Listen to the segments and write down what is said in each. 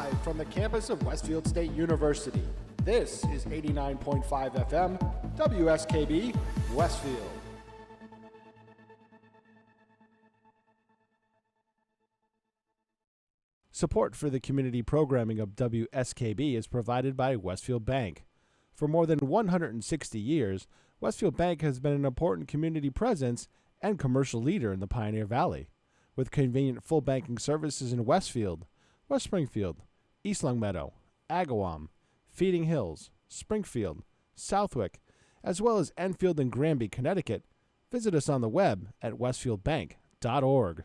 Live from the campus of Westfield State University, this is 89.5 FM, WSKB, Westfield. Support for the community programming of WSKB is provided by Westfield Bank. For more than 160 years, Westfield Bank has been an important community presence and commercial leader in the Pioneer Valley. With convenient full banking services in Westfield, West Springfield, East Longmeadow, Agawam, Feeding Hills, Springfield, Southwick, as well as Enfield and Granby, Connecticut, visit us on the web at westfieldbank.org.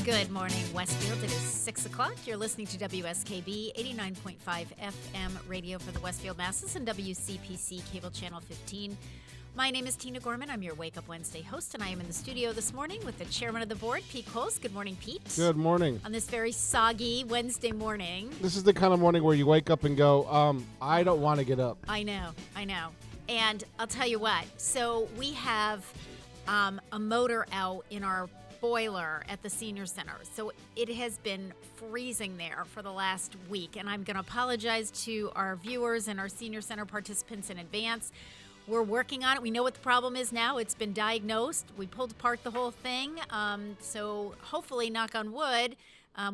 Good morning, Westfield. It is 6 o'clock. You're listening to WSKB 89.5 FM radio for the Westfield masses and WCPC cable channel 15. My name is Tina Gorman. I'm your Wake Up Wednesday host, and I am in the studio this morning with the chairman of the board, Pete Coles. Good morning, Pete. Good morning. On this very soggy Wednesday morning. This is the kind of morning where you wake up and go, I don't want to get up. I know. And I'll tell you what. So we have a motor out in our boiler at the senior center. So it has been freezing there for the last week, and I'm going to apologize to our viewers and our senior center participants in advance. We're working on it. We know what the problem is now. It's been diagnosed. We pulled apart the whole thing. So hopefully, knock on wood,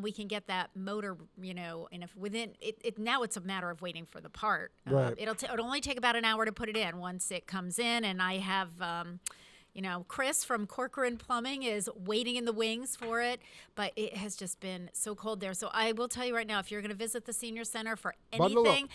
we can get that motor, and if within it now it's a matter of waiting for the part. Right. It'll only take about an hour to put it in once it comes in, and I have Chris from Corcoran Plumbing is waiting in the wings for it, but it has just been so cold there. So I will tell you right now, if you're going to visit the senior center for anything,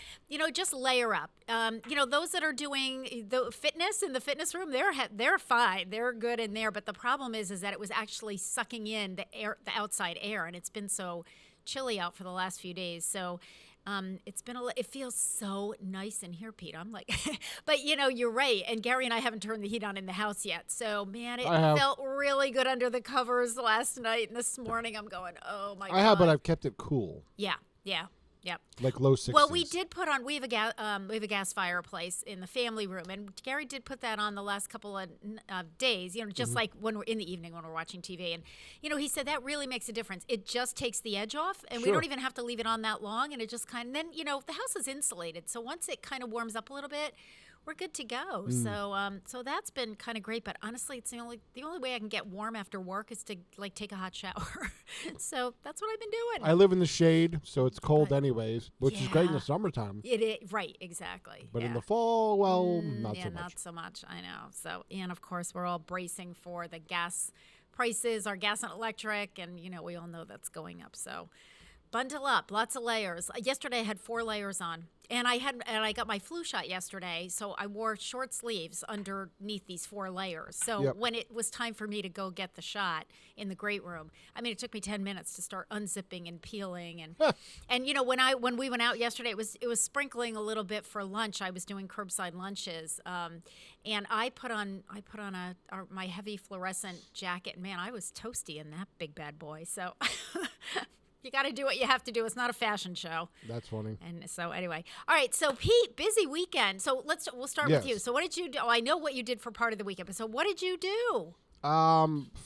just layer up. Those that are doing the fitness in the fitness room, they're fine. They're good in there. But the problem is that it was actually sucking in the outside air, and it's been so chilly out for the last few days. So it feels so nice in here, Pete. I'm like, but you're right. And Gary and I haven't turned the heat on in the house yet. So man, it felt really good under the covers last night and this morning. I'm going, oh my God. I have, but I've kept it cool. Yeah. Yep. Like low 60s. Well, we did put on. We have a gas fireplace in the family room, and Gary did put that on the last couple of days. Just like when we're in the evening when we're watching TV, and he said that really makes a difference. It just takes the edge off, and we don't even have to leave it on that long, and it just kind of then the house is insulated, so once it kind of warms up a little bit, we're good to go. So that's been kind of great. But honestly, it's the only way I can get warm after work is to take a hot shower. So that's what I've been doing. I live in the shade, so it's cold anyways, which is great in the summertime. It is right, exactly. But in the fall, not so much. Not so much. I know. So and of course we're all bracing for the gas prices, our gas and electric, and we all know that's going up. So bundle up, lots of layers. Yesterday I had 4 layers on, and I got my flu shot yesterday, so I wore short sleeves underneath these 4 layers. So when it was time for me to go get the shot in the great room, it took me 10 minutes to start unzipping and peeling, and when we went out yesterday, it was sprinkling a little bit for lunch. I was doing curbside lunches, and I put on my heavy fluorescent jacket. Man, I was toasty in that big bad boy. So. You got to do what you have to do. It's not a fashion show. That's funny. And so anyway. All right. So Pete, busy weekend. So we'll start with you. So what did you do? Oh, I know what you did for part of the weekend. But so what did you do?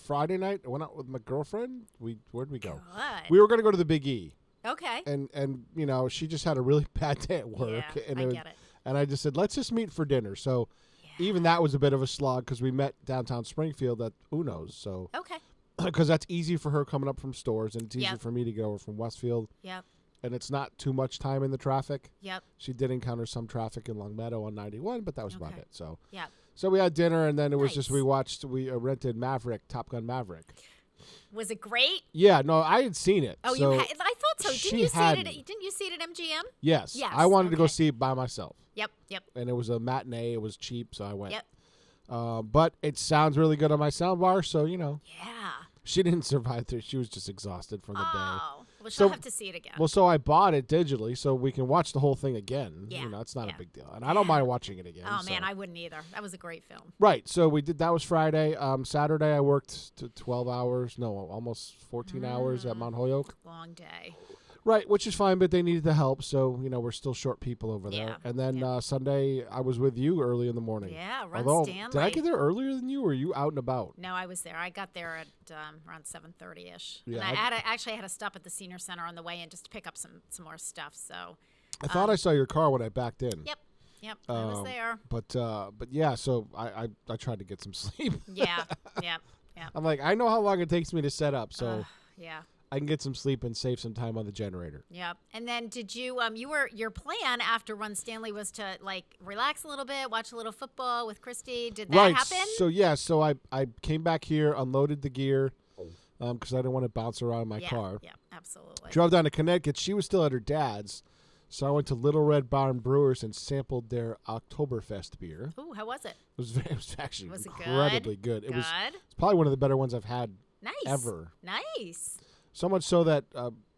Friday night, I went out with my girlfriend. Where'd we go? Good. We were going to go to the Big E. Okay. And she just had a really bad day at work. Yeah, and I get it. And I just said, let's just meet for dinner. So even that was a bit of a slog because we met downtown Springfield at Uno's. So okay. because that's easy for her coming up from stores, and it's easy Yep. for me to get over from Westfield. Yep. And it's not too much time in the traffic. Yep. She did encounter some traffic in Long Meadow on 91, but that was about Okay. it. So Yep. so we had dinner, and then it was just Nice. we rented Maverick, Top Gun Maverick. Was it great? Yeah, no, I had seen it. Oh, so you had. I thought so. she Didn't you see it? hadn't. Didn't you see it at MGM? Yes. Yes, I wanted to go okay. see it by myself. Yep. Yep. And it was a matinee. It was cheap, so I went. Yep. But it sounds really good on my sound bar, so, Yeah. she didn't survive through. She was just exhausted from the day. Oh. Well, So- she'll have to see it again. Well, so I bought it digitally so we can watch the whole thing again. Yeah, It's not yeah. a big deal. And I don't mind watching it again. Oh man, so. I wouldn't either. That was a great film. Right. So we did. That was Friday. Saturday I worked to 12 hours. No, almost 14 hours at Mount Holyoke. Long day. Right, which is fine, but they needed the help, so we're still short people over there. Yeah, And then yeah. Sunday I was with you early in the morning. Yeah, Run Although, Stanley. did I get there earlier than you, or were you out and about? No, I was there. I got there at around 7:30ish. Yeah, and I- actually had to stop at the senior center on the way in just to pick up some more stuff. So. I thought I saw your car when I backed in. Yep. Yep. I was Um, there. But yeah, so I tried to get some sleep. Yeah. Yep. Yep. I'm like, I know how long it takes me to set up, so Yeah. I can get some sleep and save some time on the generator. Yep. And then did you your plan after Run Stanley was to relax a little bit, watch a little football with Christy. Did that happen? So I came back here, unloaded the gear, because I didn't want to bounce around my yeah. car. Yeah. Absolutely. Drove down to Connecticut. She was still at her dad's, so I went to Little Red Barn Brewers and sampled their Oktoberfest beer. Ooh, how was it? It was actually Was it good? incredibly good. It Good. was it's probably one of the better ones I've had Nice. ever. Nice. So much so that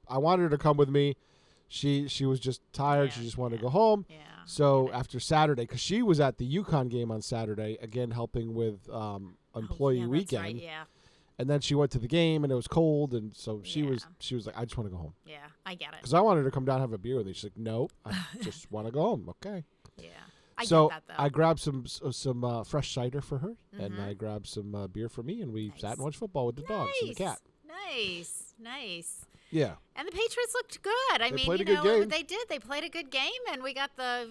I wanted her to come with me. She was just tired. Yeah, She just wanted to yeah. go home. Yeah. So get it. after Saturday, because she was at the Yukon game on Saturday, again helping with employee yeah, that's weekend, right, yeah. and then she went to the game and it was cold, and so she Yeah. was like, I just want to go home, Yeah. I get it. because I wanted her to come down and have a beer with me. She's like, no, I just want to go home. Okay. Yeah. I So get that though. I grabbed some fresh cider for her, and Mhm. I grabbed some beer for me, and we Nice. sat and watched football with the dogs and the cat. Nice. Nice. Yeah. And the Patriots looked good. I They mean, played a good game. they did. They played a good game, and we got the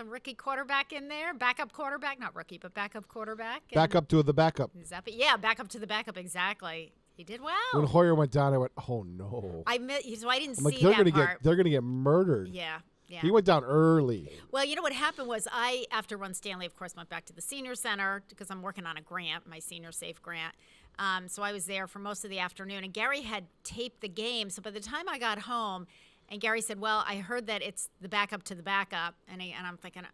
rookie quarterback in there, backup quarterback, not rookie, but backup quarterback. And Back up to the backup. Yeah, back up to the backup. Exactly. He did well. When Hoyer went down, I went, oh no. So I didn't I'm like, see that part. they're gonna get murdered. Yeah. Yeah. He went down early. Well, you know what happened was after Run Stanley, of course, went back to the senior center because I'm working on a grant, my Senior Safe grant. So I was there for most of the afternoon, and Gary had taped the game. So by the time I got home, and Gary said, "Well, I heard that it's the backup to the backup," and I'm thinking,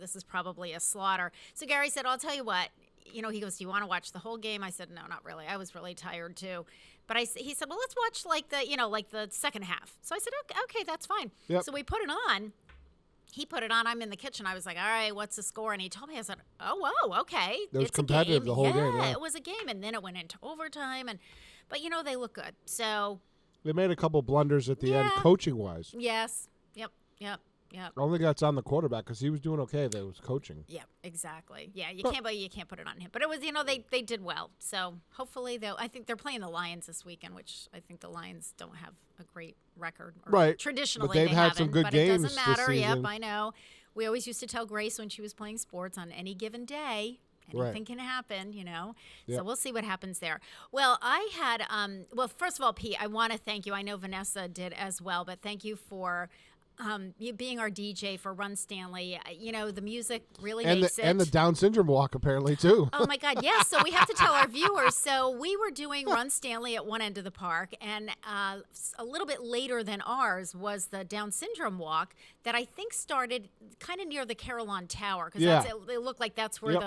this is probably a slaughter. So Gary said, "I'll tell you what." He goes, "Do you want to watch the whole game?" I said, "No, not really. I was really tired too." But he said, "Well, let's watch the second half." So I said, "Okay, that's fine." Yep. So we put it on. He put it on. I'm in the kitchen. I was like, "All right, what's the score?" And he told me. I said, "Oh, whoa, okay." It was It's a competitive game. the whole game, yeah. It was a game, and then it went into overtime. But they look good. So They made a couple blunders at the end, Yeah. coaching wise. yes, yep. I don't think that's on the quarterback because he was doing okay. That was coaching. Yeah, exactly. Yeah, you But- can't put it on him. But it was, they did well. So hopefully I think they're playing the Lions this weekend, which I think the Lions don't have a great record. Or Right. Traditionally, But they've they had some haven't, good but games it doesn't this matter. Yep, season. I know. We always used to tell Grace when she was playing sports on any given day. Right. Anything can happen, Yep. So we'll see what happens there. Well, I had, first of all, Pete, I want to thank you. I know Vanessa did as well, but thank you for you being our DJ for Run Stanley. The music really makes it. And the Down syndrome walk apparently too. Oh my God, yes. So we have to tell our viewers. So we were doing Run Stanley at one end of the park, and a little bit later than ours was the Down syndrome walk that I think started kind of near the Carillon Tower because Yeah. it looked like that's where Yep.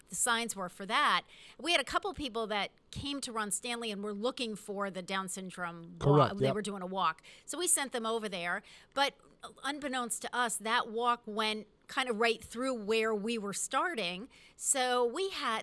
the signs were for that. We had a couple people that came to Run Stanley and were looking for the Down syndrome walk. Correct, They yep. were doing a walk. So we sent them over there. But unbeknownst to us, that walk went kind of right through where we were starting. So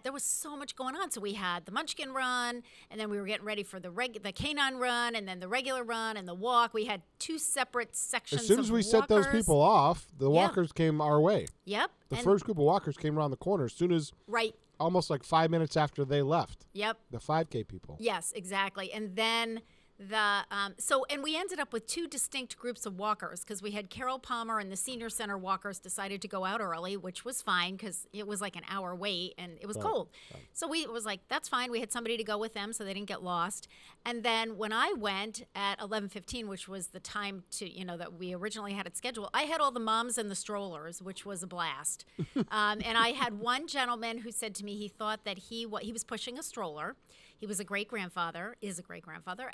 there was so much going on. So we had the Munchkin Run, and then we were getting ready for the Canine Run, and then the regular run and the walk. We had two separate sections As soon as of we set those walkers. people off, the Yeah. walkers came our way. Yep. The and- first group of walkers came around the corner as soon as Right. almost like 5 minutes after they left. Yep. The 5K people. Yes, exactly. And then And we ended up with two distinct groups of walkers because we had Carol Palmer and the senior center walkers decided to go out early, which was fine because it was like an hour wait and it was cold. So it was like, that's fine. We had somebody to go with them so they didn't get lost. And then when I went at 11:15, which was the time that we originally had it scheduled, I had all the moms and the strollers, which was a blast. And I had one gentleman who said to me he thought that he was pushing a stroller. He was is a great grandfather,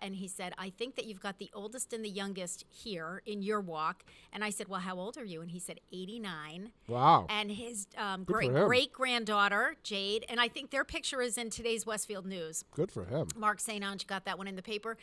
and he said, I think that you've got the oldest and the youngest here in your walk. And I said, well, how old are you? And he said, 89. Wow. And his great granddaughter, Jade, and I think their picture is in today's Westfield News. Good for him. Mark St. Ange got that one in the paper.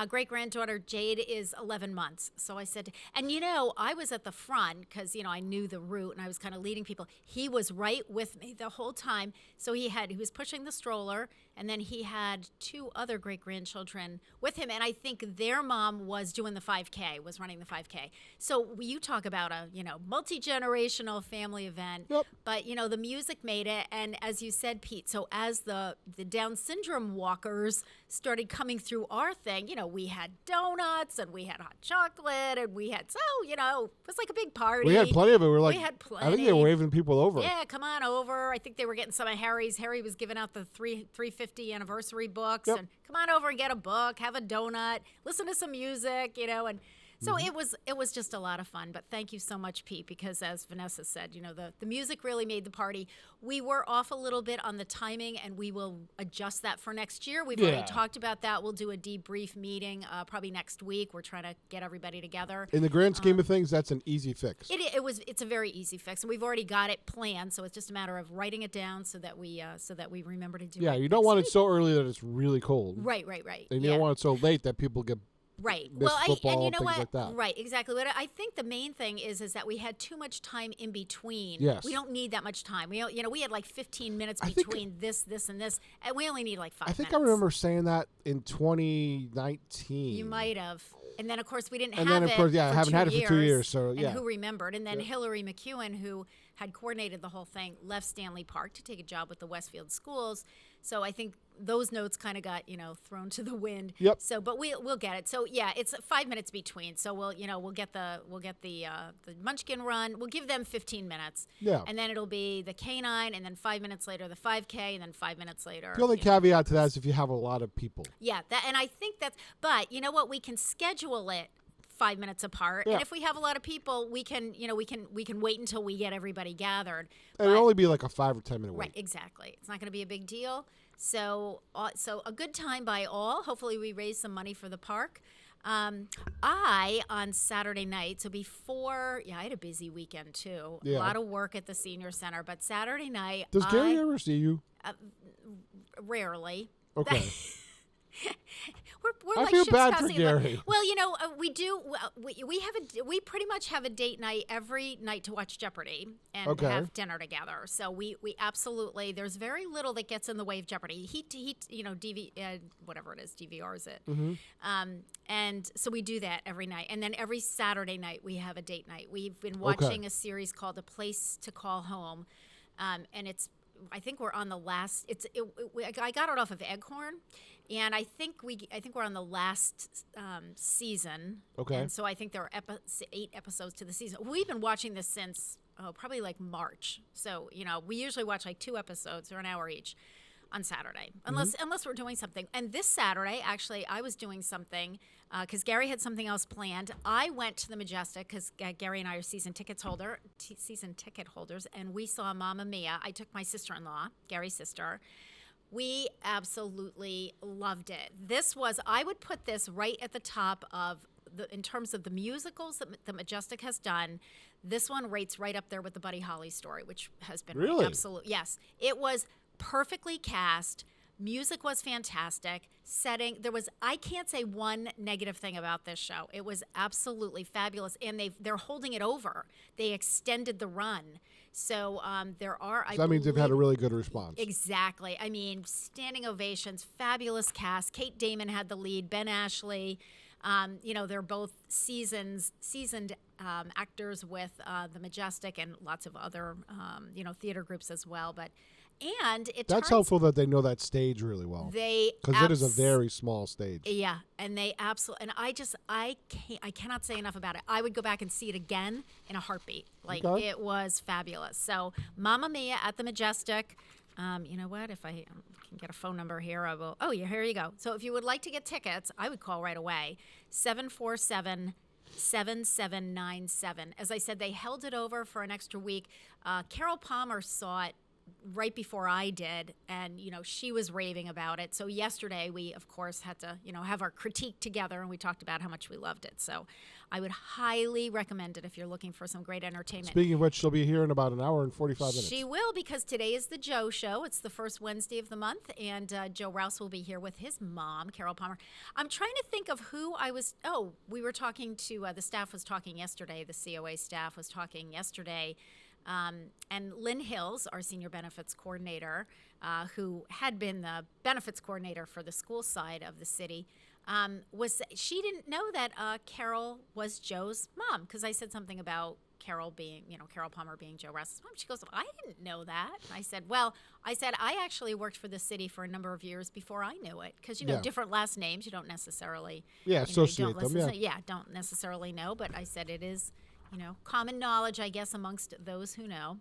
Great granddaughter, Jade, is 11 months. So I said, and I was at the front because, I knew the route and I was kind of leading people. He was right with me the whole time. So he was pushing the stroller, and then he had two other great grandchildren with him. And I think their mom was doing the 5K, was running the 5K. So you talk about a, multi-generational family event. Yep. But, the music made it. And as you said, Pete, so as the Down syndrome walkers started coming through our thing, we had donuts and we had hot chocolate and we had, it was like a big party. We had plenty of it. We had plenty. I think they were waving people over. Yeah, come on over. I think they were getting some of Harry's. Harry was giving out the 350 anniversary books. Yep. And come on over and get a book, have a donut, listen to some music, and so it was just a lot of fun. But thank you so much, Pete, because as Vanessa said, the music really made the party. We were off a little bit on the timing, and we will adjust that for next year. We've already talked about that. We'll do a debrief meeting probably next week. We're trying to get everybody together. In the grand scheme of things, that's an easy fix. It's a very easy fix, and we've already got it planned. So it's just a matter of writing it down so that we remember to do it. Yeah, you don't want it so early that it's really cold. Right. And you don't want it so late that people get right. miss football and you and know things what? like that. Right, exactly. What I think the main thing is that we had too much time in between. Yes. We don't need that much time. We had like 15 minutes between this, and this, and we only need like 5 minutes. I think I remember saying that in 2019. You might have. And then, of course, we didn't and have then, of course, I haven't had it for 2 years. So, and who remembered? And then Hillary McEwen, who had coordinated the whole thing, left Stanley Park to take a job with the Westfield schools. So I think those notes kind of got, thrown to the wind. Yep. So, but we'll get it. So yeah, it's 5 minutes between. So we'll get the Munchkin run. We'll give them 15 minutes. Yeah. And then it'll be the K9, and then 5 minutes later the 5K, and then 5 minutes later. The only caveat to that is if you have a lot of people. Yeah, and I think that's. But you know what? We can schedule it 5 minutes apart, and if we have a lot of people, we can wait until we get everybody gathered. It'll only be like a 5 or 10 minute wait. Right, exactly. It's not going to be a big deal. So a good time by all. Hopefully, we raise some money for the park. On Saturday night, so before, I had a busy weekend too. Yeah. A lot of work at the senior center, but Saturday night, Does Gary ever see you? Rarely. Okay. We're I like feel ships bad for passing. Gary. Well, we do. We pretty much have a date night every night to watch Jeopardy and have dinner together. So we absolutely. There's very little that gets in the way of Jeopardy. He whatever it is, DVRs it. Mm-hmm. And so we do that every night, and then every Saturday night we have a date night. We've been watching a series called A Place to Call Home, and it's. I think we're on the last. I got it off of Eghorn, and I think we're on the last season. Okay. And so I think there are 8 episodes to the season. We've been watching this since probably like March. So we usually watch like 2 episodes or an hour each on Saturday, unless we're doing something. And this Saturday, actually, I was doing something because Gary had something else planned. I went to the Majestic because Gary and I are season ticket holders, and we saw Mamma Mia. I took my sister-in-law, Gary's sister. We absolutely loved it. I would put this right at the top of in terms of the musicals that the Majestic has done. This one rates right up there with the Buddy Holly story, which has been really absolutely yes. It was perfectly cast. Music was fantastic. Setting, I can't say one negative thing about this show. It was absolutely fabulous, and they're holding it over. They extended the run. So there are. So that means they've had a really good response. Exactly. I mean, standing ovations, fabulous cast. Kate Damon had the lead. Ben Ashley. They're both seasoned actors with the Majestic and lots of other theater groups as well. But And it That's turns helpful that they know that stage really well. they Because it is a very small stage. Yeah, and they absolutely, and I cannot say enough about it. I would go back and see it again in a heartbeat. Like, Okay. it was fabulous. So, Mamma Mia at the Majestic. You know what? If I can get a phone number here, I will. Oh, yeah, here you go. So, if you would like to get tickets, I would call right away. 747-7797. As I said, they held it over for an extra week. Carol Palmer saw it right before I did, and she was raving about it. So yesterday we of course had to have our critique together, and we talked about how much we loved it. So I would highly recommend it if you're looking for some great entertainment. Speaking of which, she'll be here in about an hour and 45 minutes. She will, because today is the Joe Show. It's the first Wednesday of the month, and Joe Rouse will be here with his mom, Carol Palmer. I'm trying to think of who we were talking to, the staff was talking yesterday, the COA staff was talking yesterday. And Lynn Hills, our senior benefits coordinator, who had been the benefits coordinator for the school side of the city, she didn't know that Carol was Joe's mom, because I said something about Carol being, Carol Palmer being Joe Russ's mom. She goes, I didn't know that. I said, I actually worked for the city for a number of years before I knew it, because, different last names, you don't necessarily associate them. Don't necessarily know, but I said it is common knowledge, I guess, amongst those who know.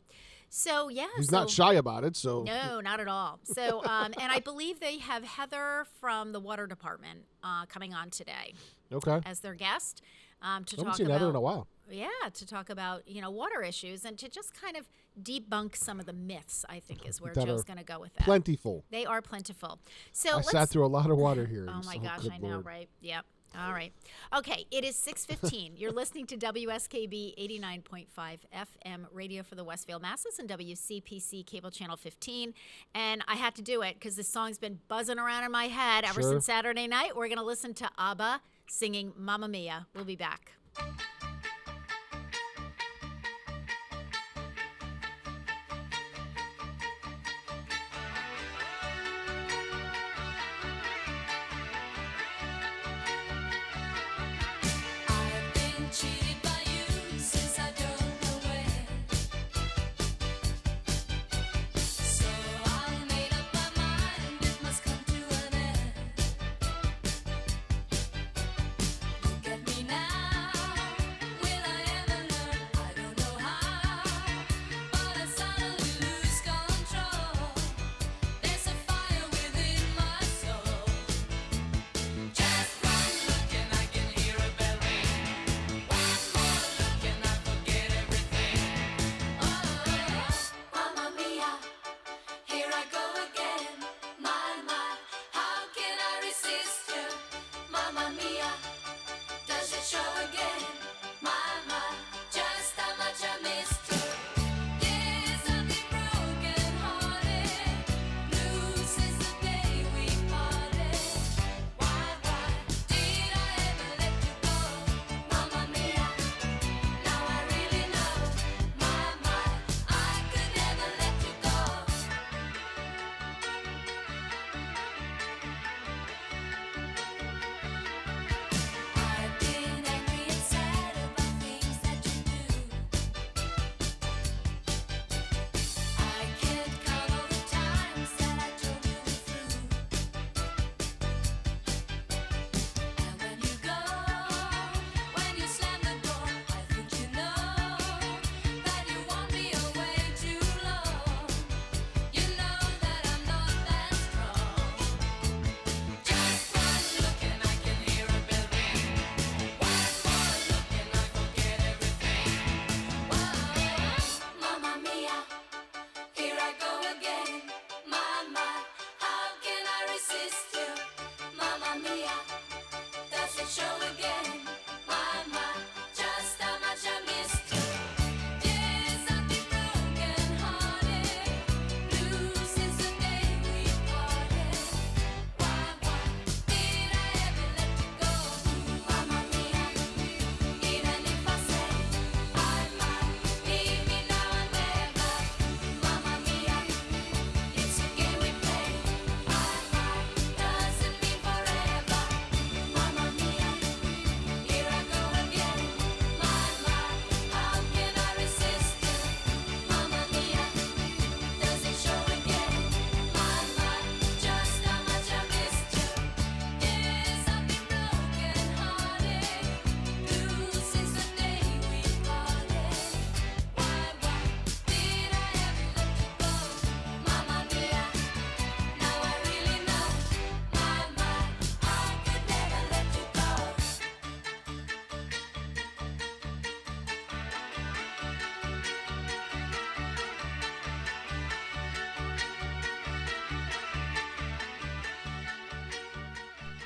So, yeah. He's not shy about it, so. No, not at all. So, and I believe they have Heather from the water department coming on today. Okay. As their guest to I haven't talk seen about. Heather in a while. Yeah, to talk about, water issues, and to just kind of debunk some of the myths, I think, is where Joe's going to go with that. Plentiful. They are plentiful. So I sat through a lot of water here. Oh, my gosh, I know, right? Yep. All right. Okay, it is 6:15. You're listening to WSKB 89.5 FM radio for the Westfield Masses and WCPC cable channel 15. And I had to do it because this song's been buzzing around in my head ever since Saturday night. We're going to listen to ABBA singing Mamma Mia. We'll be back.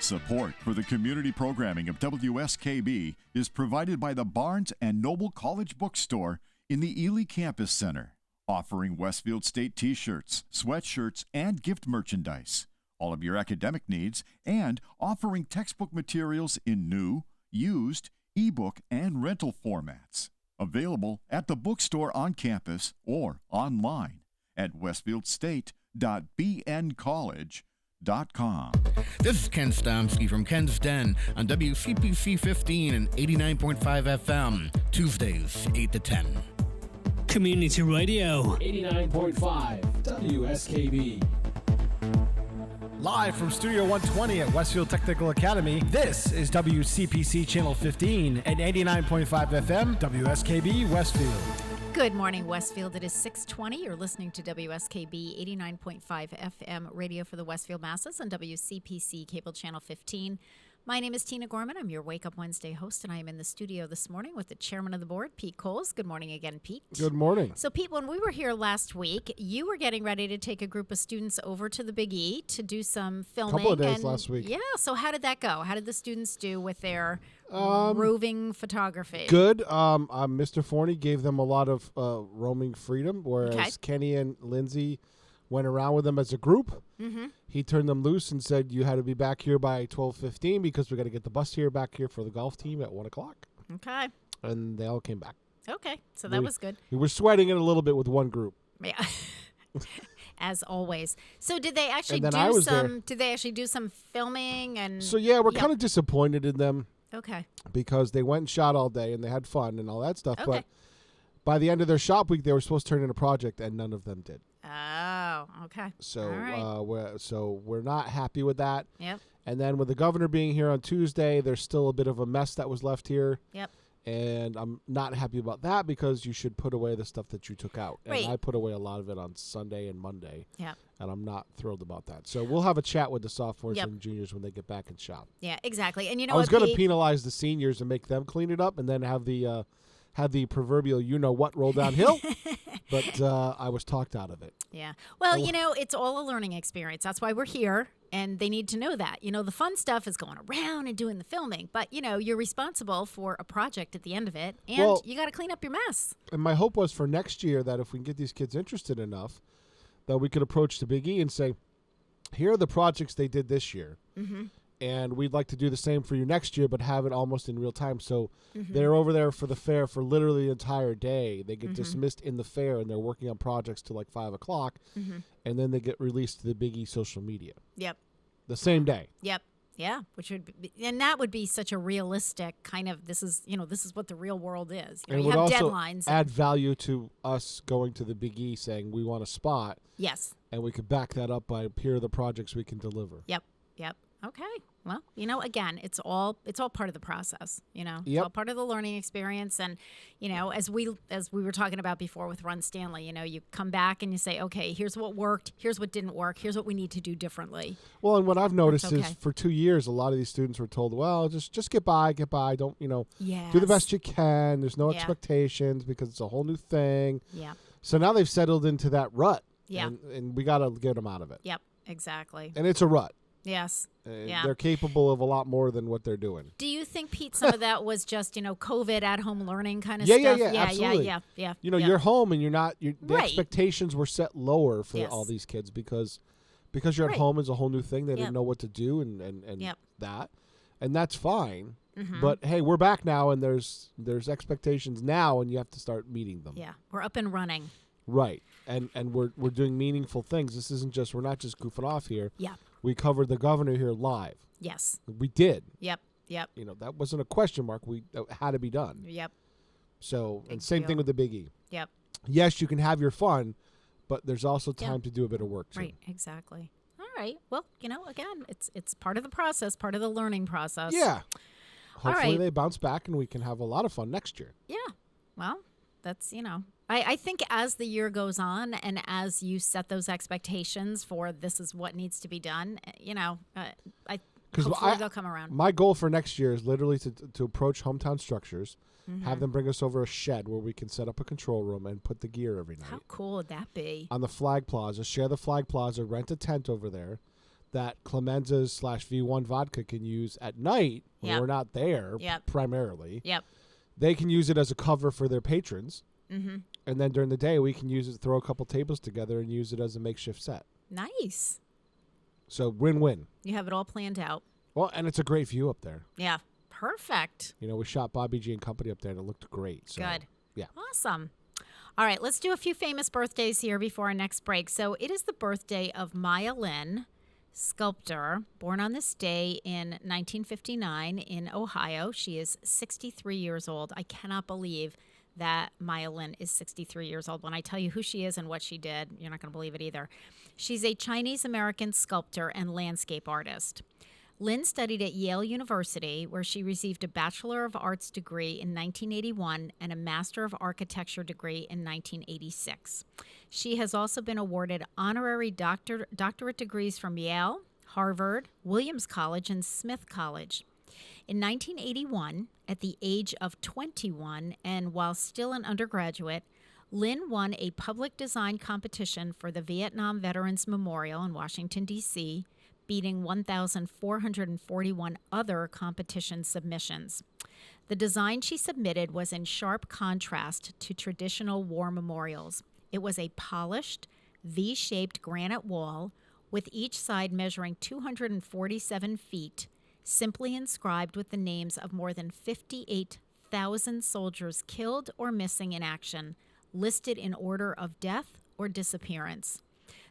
Support for the community programming of WSKB is provided by the Barnes & Noble College Bookstore in the Ely Campus Center, offering Westfield State t-shirts, sweatshirts, and gift merchandise, all of your academic needs, and offering textbook materials in new, used, ebook, and rental formats. Available at the bookstore on campus or online at westfieldstate.bncollege.com. This is Ken Stomsky from Ken's Den on WCPC 15 and 89.5 FM, Tuesdays 8 to 10. Community Radio. 89.5 WSKB. Live from Studio 120 at Westfield Technical Academy, this is WCPC Channel 15 and 89.5 FM, WSKB Westfield. Good morning, Westfield. It is 6:20. You're listening to WSKB 89.5 FM radio for the Westfield Masses on WCPC Cable Channel 15. My name is Tina Gorman. I'm your Wake Up Wednesday host, and I am in the studio this morning with the chairman of the board, Pete Coles. Good morning again, Pete. Good morning. So, Pete, when we were here last week, you were getting ready to take a group of students over to the Big E to do some filming. Couple of days last week. Yeah. So, how did that go? How did the students do with their roving photography? Good. Mr. Forney gave them a lot of roaming freedom, whereas Kenny and Lindsay went around with them as a group. Mm-hmm. He turned them loose and said, you had to be back here by 12:15 because we got to get the bus back here for the golf team at 1 o'clock. Okay. And they all came back. Okay. So that was good. We were sweating it a little bit with one group. Yeah. As always. So did they actually do some filming and So yeah, we're kind of disappointed in them. Okay. Because they went and shot all day and they had fun and all that stuff, Okay. but by the end of their shop week they were supposed to turn in a project and none of them did. Oh, okay. So all right. we're not happy with that. Yep. And then with the governor being here on Tuesday, there's still a bit of a mess that was left here. Yep. And I'm not happy about that because you should put away the stuff that you took out. Right. And I put away a lot of it on Sunday and Monday. Yep. And I'm not thrilled about that. So we'll have a chat with the sophomores Yep. and juniors when they get back in shop. Yeah, exactly. And you know I was what, going to Pete? penalize the seniors and make them clean it up and then have the proverbial you-know-what roll downhill. But I was talked out of it. Yeah. Well, it's all a learning experience. That's why we're here, and they need to know that. The fun stuff is going around and doing the filming, but, you're responsible for a project at the end of it, and you got to clean up your mess. And my hope was for next year that if we can get these kids interested enough, that we could approach the Big E and say, here are the projects they did this year. Mm-hmm. And we'd like to do the same for you next year, but have it almost in real time. So they're over there for the fair for literally the entire day. They get dismissed in the fair, and they're working on projects till like 5 o'clock. And then they get released to the Big E social media. Yep. The same day. Yep. Yeah. Which would be, and that would be such a realistic kind of, this is what the real world is. And you would have also deadlines. add value to us going to the Big E saying we want a spot. Yes. And we could back that up by here are the projects we can deliver. Yep. Okay. Well, again, it's all part of the process, It's Yep. all part of the learning experience. And, as we were talking about before with Ron Stanley, you come back and you say, okay, here's what worked. Here's what didn't work. Here's what we need to do differently. Well, and what I've noticed okay. is for 2 years, a lot of these students were told, well, just get by. Don't, do the Yes. best you can. There's no Yeah. expectations because it's a whole new thing. Yeah. So now they've settled into that rut. Yeah. And we got to get them out of it. Yep. Exactly. And it's a rut. Yes. Yeah. They're capable of a lot more than what they're doing. Do you think, Pete, some of that was just, COVID at-home learning kind of Yeah, stuff? absolutely. Yeah. You're home and the Right. expectations were set lower for Yes. all these kids because you're at Right. home is a whole new thing. They Yep. didn't know what to do and Yep. that. And that's fine. Mm-hmm. But hey, we're back now and there's expectations now and you have to start meeting them. Yeah. We're up and running. Right. And we're doing meaningful things. This isn't just, we're not just goofing off here. Yeah. We covered the governor here live. Yes. We did. Yep. That wasn't a question mark. That had to be done. Yep. So, Big and same deal. thing with the Big E. Yep. Yes, you can have your fun, but there's also time to do a bit of work too. Right. Exactly. All right. Well, again, it's part of the process, part of the learning process. Yeah. Hopefully right. they bounce back and we can have a lot of fun next year. Yeah. Well, that's, I think as the year goes on and as you set those expectations for this is what needs to be done, hopefully they'll come around. My goal for next year is literally to approach Hometown Structures, have them bring us over a shed where we can set up a control room and put the gear every night. How cool would that be? On the Flag Plaza, share the Flag Plaza, rent a tent over there. that Clemenza's / V1 vodka can use at night when Yep. we're not there Yep. primarily. Yep. They can use it as a cover for their patrons. Mm-hmm. And then during the day, we can use it to throw a couple tables together and use it as a makeshift set. Nice. So win-win. You have it all planned out. Well, and it's a great view up there. Yeah. Perfect. You know, we shot Bobby G and Company up there, and it looked great. So, Good. Yeah. Awesome. All right, let's do a few famous birthdays here before our next break. So it is the birthday of Maya Lin, sculptor, born on this day in 1959 in Ohio. She is 63 years old. I cannot believe that Maya Lin is 63 years old. When I tell you who she is and what she did, you're not going to believe it either. She's a Chinese-American sculptor and landscape artist. Lin studied at Yale University, where she received a Bachelor of Arts degree in 1981 and a Master of Architecture degree in 1986. She has also been awarded honorary doctorate degrees from Yale, Harvard, Williams College, and Smith College. In 1981, at the age of 21, and while still an undergraduate, Lin won a public design competition for the Vietnam Veterans Memorial in Washington, D.C., beating 1,441 other competition submissions. The design she submitted was in sharp contrast to traditional war memorials. It was a polished, V-shaped granite wall with each side measuring 247 feet, simply inscribed with the names of more than 58,000 soldiers killed or missing in action, listed in order of death or disappearance.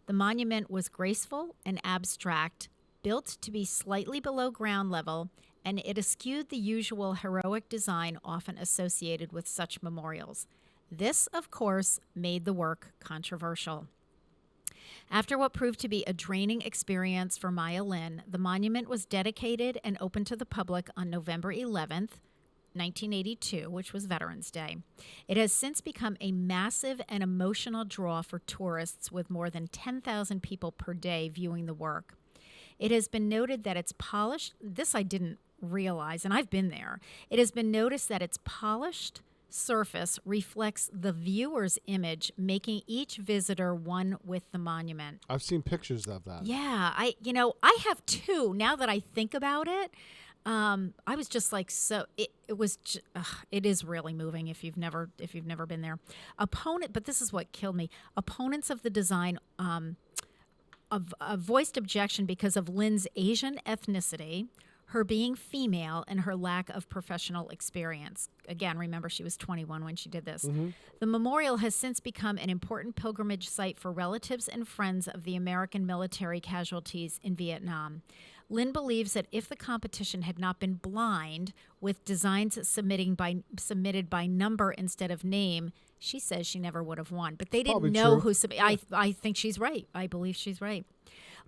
The monument was graceful and abstract, built to be slightly below ground level, and it eschewed the usual heroic design often associated with such memorials. This, of course, made the work controversial. After what proved to be a draining experience for Maya Lin, the monument was dedicated and opened to the public on November 11th, 1982, which was Veterans Day. It has since become a massive and emotional draw for tourists, with more than 10,000 people per day viewing the work. It has been noted that its polished, this I didn't realize, and I've been there, it has been noticed that its polished surface reflects the viewer's image, making each visitor one with the monument. I've seen pictures of that. Yeah, I have too, now that I think about it. I was just like, so it is really moving if you've never been there. But this is what killed me. Opponents of the design voiced objection because of Lin's Asian ethnicity, her being female, and her lack of professional experience. Again, remember, she was 21 when she did this. Mm-hmm. The memorial has since become an important pilgrimage site for relatives and friends of the American military casualties in Vietnam. Lin believes that if the competition had not been blind, with designs submitted by number instead of name, she says she never would have won. But they didn't Probably know true. who submitted. I think she's right. I believe she's right.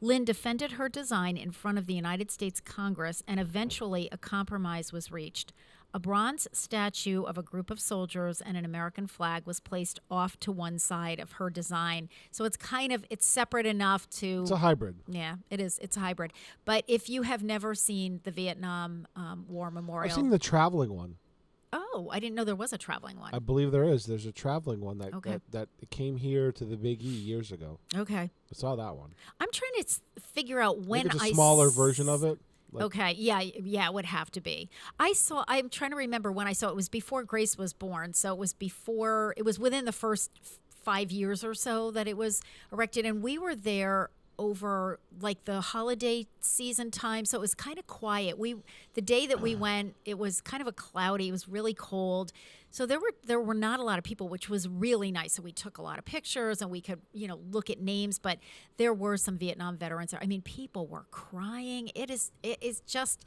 Lin defended her design in front of the United States Congress, and eventually a compromise was reached. A bronze statue of a group of soldiers and an American flag was placed off to one side of her design. So it's separate enough to... It's a hybrid. Yeah, it is. It's a hybrid. But if you have never seen the Vietnam War Memorial... I've seen the traveling one. Oh, I didn't know there was a traveling one. I believe there is. There's a traveling one Okay. that came here to the Big E years ago. Okay. I saw that one. I'm trying to figure out when I think it's a smaller version of it. Like, Okay, yeah, it would have to be. I'm trying to remember when I saw it. It was before Grace was born, so it was within the first 5 years or so that it was erected, and we were there over like the holiday season time, so it was kind of quiet. The day that we went, it was kind of it was really cold. So there were not a lot of people, which was really nice. So we took a lot of pictures and we could, look at names, but there were some Vietnam veterans there. I mean, people were crying. It is just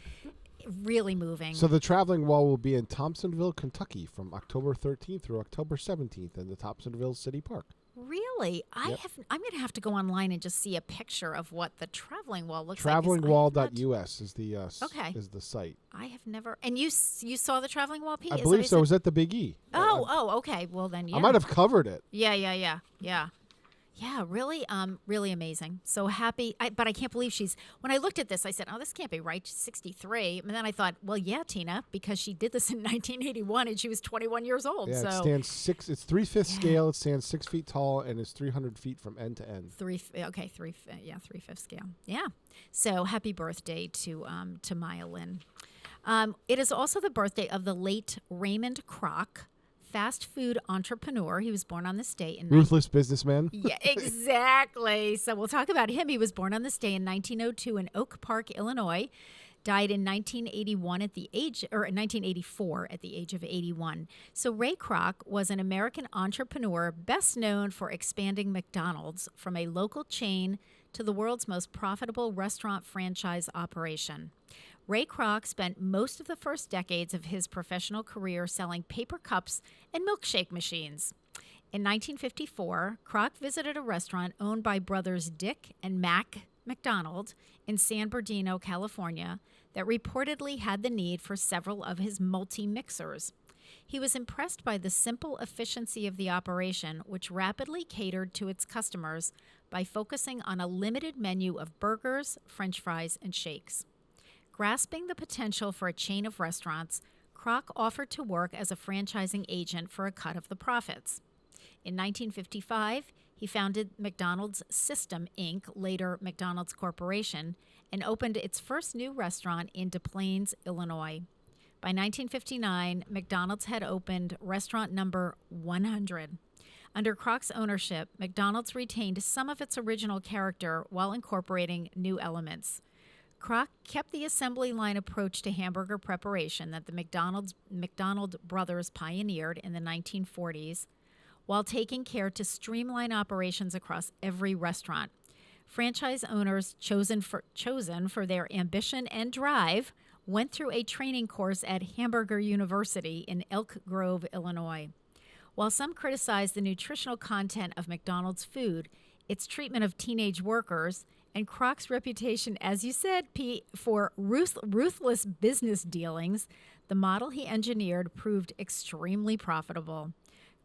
really moving. So the traveling wall will be in Thompsonville, Kentucky from October 13th through October 17th in the Thompsonville City Park. Really? Yep. I'm going to have to go online and just see a picture of what the traveling wall looks Travelingwall.us is the is the site. I have never. And you saw the traveling wall, Pete? I believe so. It was at the Big E. Oh, okay. Well, then, yeah. I might have covered it. Yeah. Yeah, really amazing. So happy. But I can't believe when I looked at this, I said, oh, this can't be right. She's 63. And then I thought, well, yeah, Tina, because she did this in 1981 and she was 21 years old. Yeah, so it stands it's 3/5 scale. It stands 6 feet tall and is 300 feet from end to end. 3/5 scale. Yeah. So happy birthday to Maya Lynn. It is also the birthday of the late Raymond Kroc, fast food entrepreneur. He was born on this day in Ruthless businessman. Yeah, exactly. So we'll talk about him. He was born on this day in 1902 in Oak Park, Illinois. Died in 1984 at the age of 81. So Ray Kroc was an American entrepreneur best known for expanding McDonald's from a local chain to the world's most profitable restaurant franchise operation. Ray Kroc spent most of the first decades of his professional career selling paper cups and milkshake machines. In 1954, Kroc visited a restaurant owned by brothers Dick and Mac McDonald in San Bernardino, California, that reportedly had the need for several of his multi-mixers. He was impressed by the simple efficiency of the operation, which rapidly catered to its customers by focusing on a limited menu of burgers, French fries, and shakes. Grasping the potential for a chain of restaurants, Kroc offered to work as a franchising agent for a cut of the profits. In 1955, he founded McDonald's System, Inc., later McDonald's Corporation, and opened its first new restaurant in Des Plaines, Illinois. By 1959, McDonald's had opened restaurant number 100. Under Kroc's ownership, McDonald's retained some of its original character while incorporating new elements. Kroc kept the assembly line approach to hamburger preparation that the McDonald brothers pioneered in the 1940s, while taking care to streamline operations across every restaurant. Franchise owners chosen for their ambition and drive went through a training course at Hamburger University in Elk Grove, Illinois. While some criticized the nutritional content of McDonald's food, its treatment of teenage workers, and Kroc's reputation, as you said, Pete, for ruthless business dealings, the model he engineered proved extremely profitable.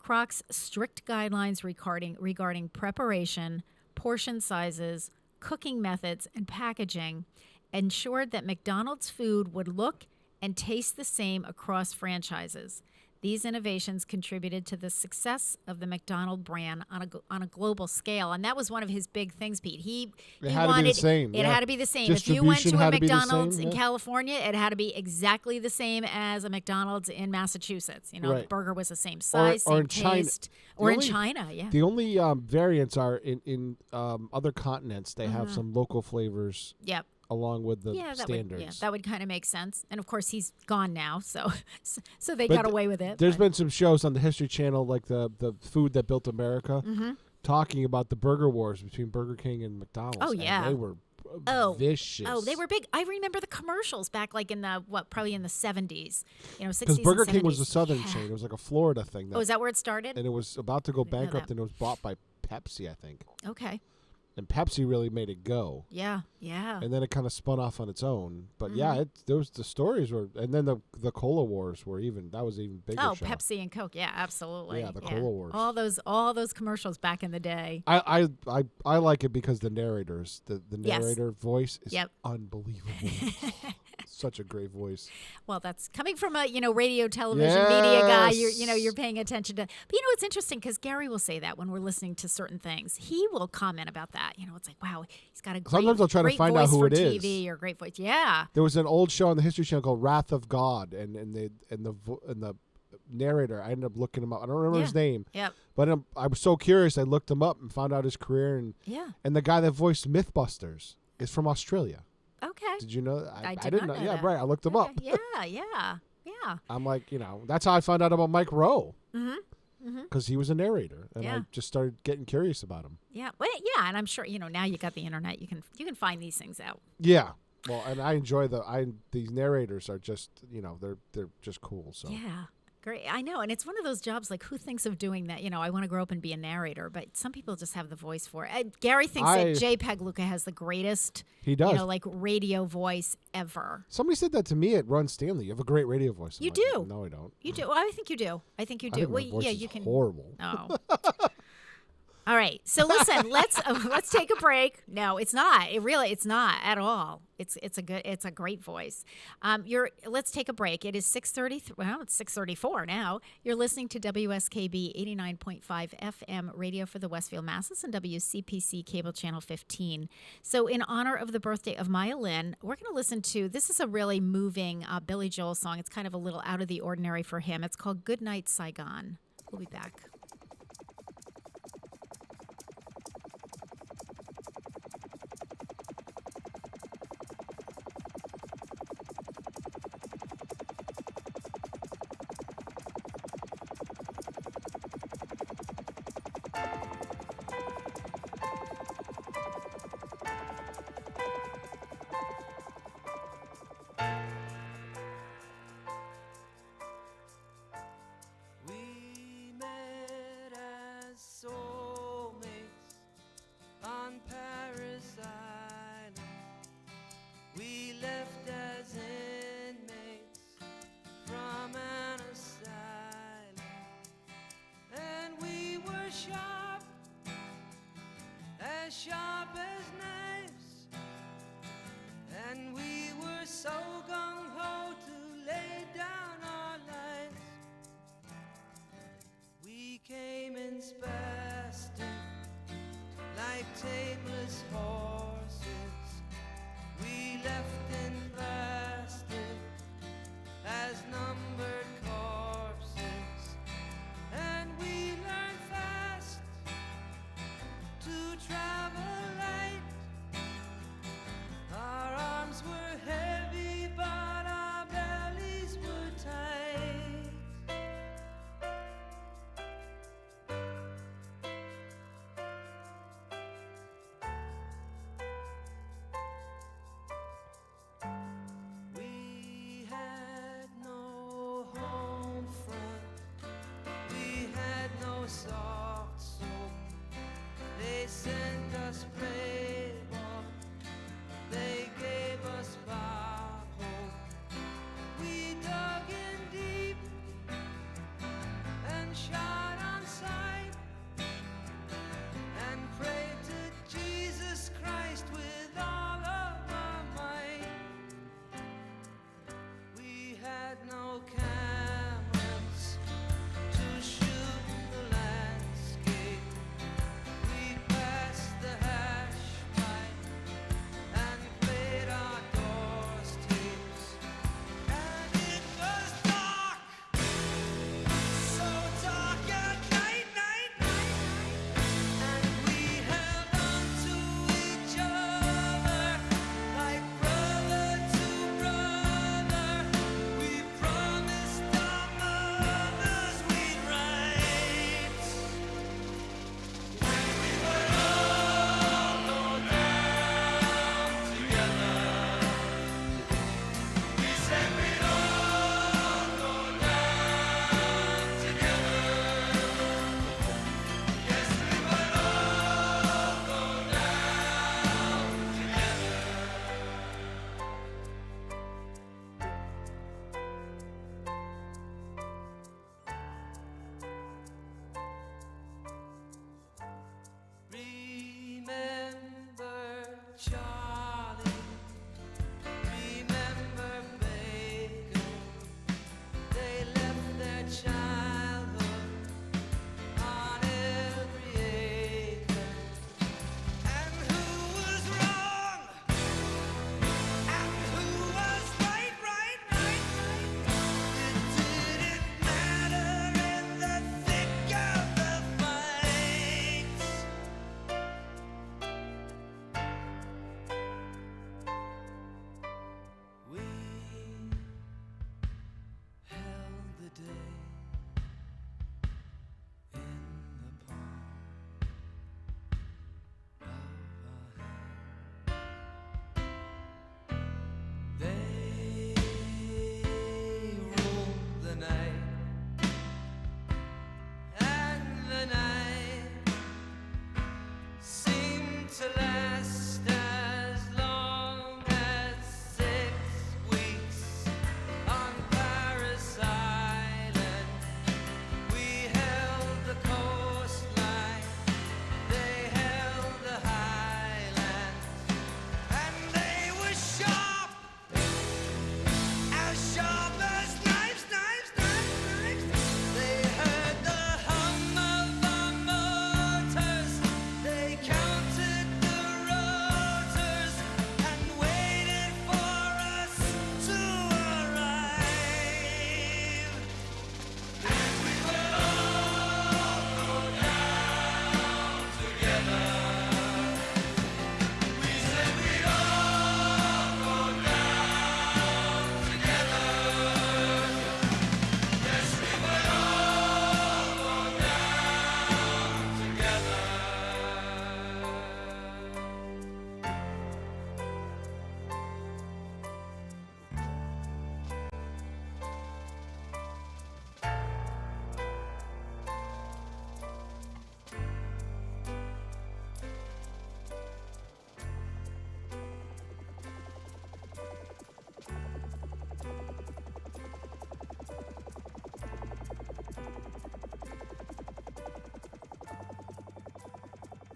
Kroc's strict guidelines regarding preparation, portion sizes, cooking methods, and packaging ensured that McDonald's food would look and taste the same across franchises. These innovations contributed to the success of the McDonald brand on a global scale, and that was one of his big things, Pete. He had wanted to be the same. It had to be the same. If you went to a had to be the McDonald's same, in California, it had to be exactly the same as a McDonald's in Massachusetts. You know, Right. the burger was the same size, or same in China. taste. Or in China, yeah. The only variants are in other continents. They have some local flavors. Yep. Along with the standards. That would kind of make sense. And of course, he's gone now, so they But got away with it. There's been some shows on the History Channel, like the Food That Built America, talking about the burger wars between Burger King and McDonald's. Oh, and yeah. they were vicious. Oh, they were big. I remember the commercials back like in the, probably in the 70s, 60s Because Burger and King 70s. was a southern chain. It was like a Florida thing. Oh, is that where it started? And it was about to go Didn't know bankrupt, that. and it was bought by Pepsi, I think. Okay. And Pepsi really made it go. Yeah. And then it kind of spun off on its own. But yeah, the stories were, and then the Cola Wars were that was even bigger. Oh, show. Pepsi and Coke. Yeah, absolutely. Yeah, the Cola Wars. All those commercials back in the day. I like it because the narrators, the Yes. narrator voice is Yep. unbelievable. Such a great voice. Well, that's coming from a radio, television, media guy. Yes. You're paying attention to. But it's interesting because Gary will say that when we're listening to certain things, he will comment about that. It's like, wow, he's got a great. Sometimes I'll try to great find out voice who for it is. TV or great voice. Yeah. There was an old show on the History Channel called Wrath of God, and the narrator, I ended up looking him up. I don't remember his name. Yep. But I was so curious, I looked him up and found out his career, and the guy that voiced Mythbusters is from Australia. Okay. Did you know that? I didn't not know Yeah, that. right. I looked him up. Yeah. I'm like, that's how I found out about Mike Rowe. Mm-hmm. Because he was a narrator, and Yeah. I just started getting curious about him. Yeah. Well, yeah, and I'm sure now you got the internet. You can find these things out. Yeah. Well, and I enjoy these narrators are just they're just cool. So Yeah. Great. I know. And it's one of those jobs, like, who thinks of doing that? I want to grow up and be a narrator, but some people just have the voice for it. Gary thinks that JPEG Luca has the greatest, he does. Radio voice ever. Somebody said that to me at Ron Stanley. You have a great radio voice. I'm You like, do. No, I don't. You do. Well, I think you do. I think you I do. think my Well, voice yeah, is you can. horrible. Oh. All right. So listen, let's take a break. No, it's not. It's not at all. It's a great voice. Let's take a break. It is 6:30. Well, it's 6:34 now. You're listening to WSKB 89.5 FM radio for the Westfield Masses and WCPC cable channel 15. So in honor of the birthday of Maya Lin, we're going to listen to, this is a really moving Billy Joel song. It's kind of a little out of the ordinary for him. It's called Good Night Saigon. We'll be back. We met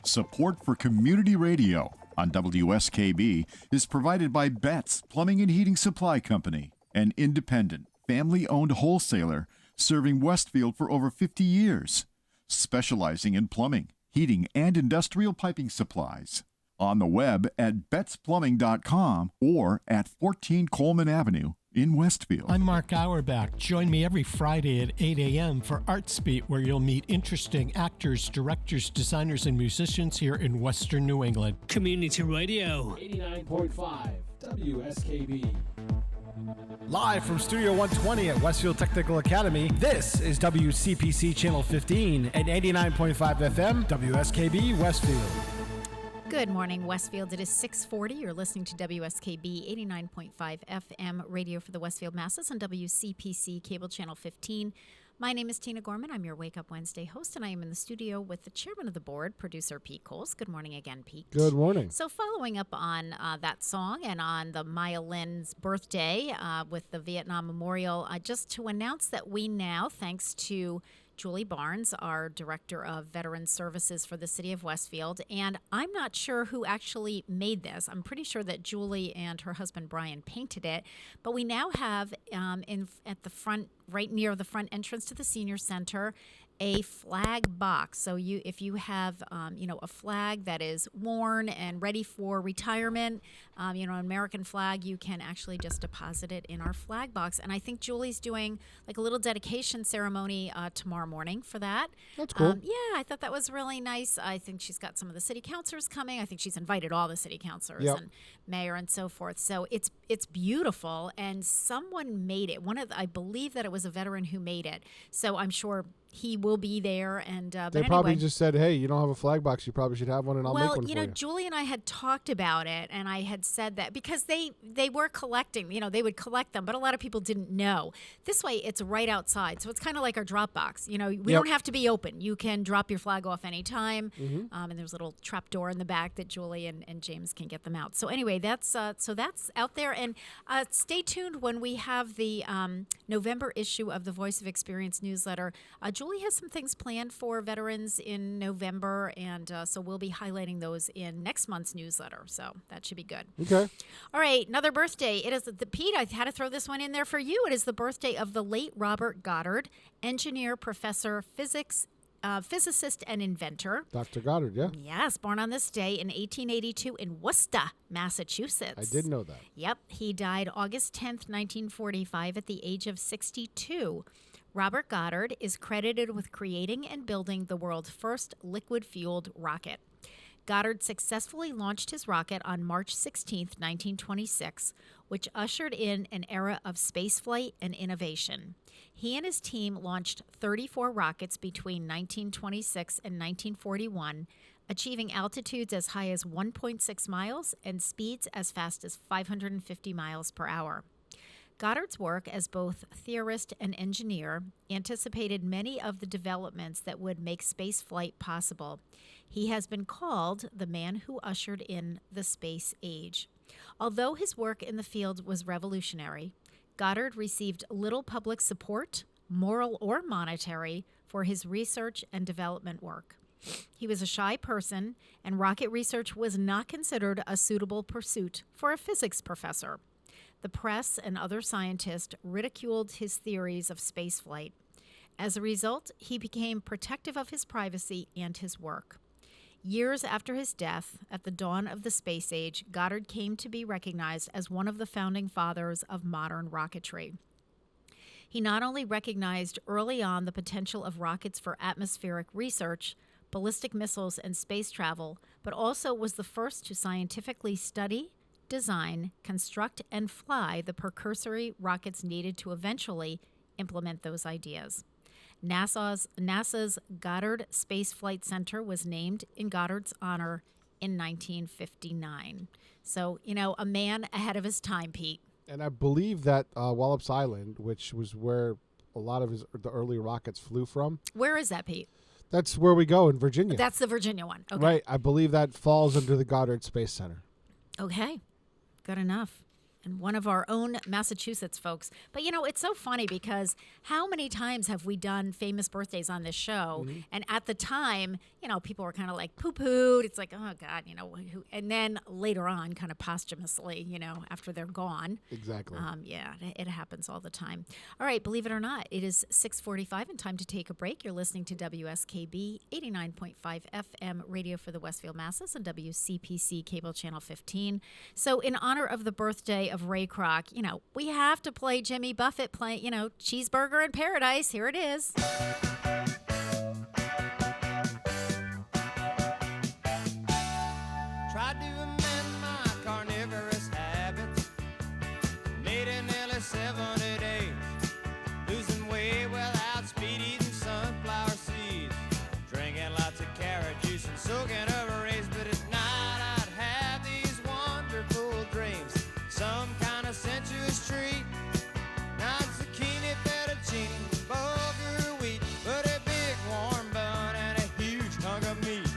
Support for community radio on WSKB is provided by Betts Plumbing and Heating Supply Company, an independent, family-owned wholesaler serving Westfield for over 50 years, specializing in plumbing, heating, and industrial piping supplies. On the web at bettsplumbing.com or at 14 Coleman Avenue in Westfield. I'm Mark Auerbach. Join me every Friday at 8 a.m. for ArtsBeat, where you'll meet interesting actors, directors, designers, and musicians here in Western New England. Community Radio. 89.5 WSKB. Live from Studio 120 at Westfield Technical Academy, this is WCPC Channel 15 and 89.5 FM WSKB Westfield. Good morning, Westfield. It is 6:40. You're listening to WSKB 89.5 FM radio for the Westfield Masses on WCPC Cable Channel 15. My name is Tina Gorman. I'm your Wake Up Wednesday host, and I am in the studio with the chairman of the board, producer Pete Coles. Good morning again, Pete. Good morning. So following up on that song and on the Maya Lin's birthday with the Vietnam Memorial, just to announce that we now, thanks to Julie Barnes, our Director of Veteran Services for the City of Westfield, and I'm not sure who actually made this. I'm pretty sure that Julie and her husband Brian painted it, but we now have at the front, right near the front entrance to the Senior Center, a flag box. So if you have a flag that is worn and ready for retirement, an American flag, you can actually just deposit it in our flag box. And I think Julie's doing like a little dedication ceremony tomorrow morning for that. That's cool. I thought that was really nice. I think she's got some of the city councilors coming. I think she's invited all the city councilors and mayor and so forth. So it's beautiful, and someone made it. I believe that it was a veteran who made it. So I'm sure he will be there, and they probably just said, "Hey, you don't have a flag box. You probably should have one, and I'll make one for you." Julie and I had talked about it, and I had said that because they were collecting. They would collect them, but a lot of people didn't know. This way, it's right outside, so it's kind of like our drop box. We don't have to be open. You can drop your flag off anytime, and there's a little trap door in the back that Julie and James can get them out. So anyway, that's out there, and stay tuned when we have the November issue of the Voice of Experience newsletter. Julie has some things planned for veterans in November, and so we'll be highlighting those in next month's newsletter. So that should be good. Okay. All right, another birthday. It is Pete. I had to throw this one in there for you. It is the birthday of the late Robert Goddard, engineer, professor, physicist, and inventor. Dr. Goddard, yeah. Yes, born on this day in 1882 in Worcester, Massachusetts. I did know that. Yep, he died August 10th, 1945 at the age of 62. Robert Goddard is credited with creating and building the world's first liquid-fueled rocket. Goddard successfully launched his rocket on March 16, 1926, which ushered in an era of spaceflight and innovation. He and his team launched 34 rockets between 1926 and 1941, achieving altitudes as high as 1.6 miles and speeds as fast as 550 miles per hour. Goddard's work as both theorist and engineer anticipated many of the developments that would make spaceflight possible. He has been called the man who ushered in the space age. Although his work in the field was revolutionary, Goddard received little public support, moral or monetary, for his research and development work. He was a shy person, and rocket research was not considered a suitable pursuit for a physics professor. The press and other scientists ridiculed his theories of spaceflight. As a result, he became protective of his privacy and his work. Years after his death, at the dawn of the space age, Goddard came to be recognized as one of the founding fathers of modern rocketry. He not only recognized early on the potential of rockets for atmospheric research, ballistic missiles, and space travel, but also was the first to scientifically study, design, construct, and fly the precursory rockets needed to eventually implement those ideas. NASA's Goddard Space Flight Center was named in Goddard's honor in 1959. So, a man ahead of his time, Pete. And I believe that Wallops Island, which was where a lot of the early rockets flew from. Where is that, Pete? That's where we go in Virginia. That's the Virginia one. Okay. Right. I believe that falls under the Goddard Space Center. Okay. Good enough. and one of our own Massachusetts folks. But, it's so funny because how many times have we done famous birthdays on this show? Mm-hmm. And at the time, people were kind of like poo-pooed. It's like, oh, God, and then later on, kind of posthumously, after they're gone. Exactly. It happens all the time. All right, believe it or not, it is 6:45 and time to take a break. You're listening to WSKB 89.5 FM radio for the Westfield Masses and WCPC cable channel 15. So in honor of the birthday of Ray Kroc, we have to play Jimmy Buffett playing, Cheeseburger in Paradise. Here it is. Tried to amend my carnivorous habits, made it nearly 70 days, losing weight without speed, eating sunflower seeds, drinking lots of carrot juice and soaking over rays. But at night I'd have these wonderful dreams, some kind of sensuous treat, not zucchini, fettuccine, bulgur wheat, but a big warm bun and a huge hunk of meat.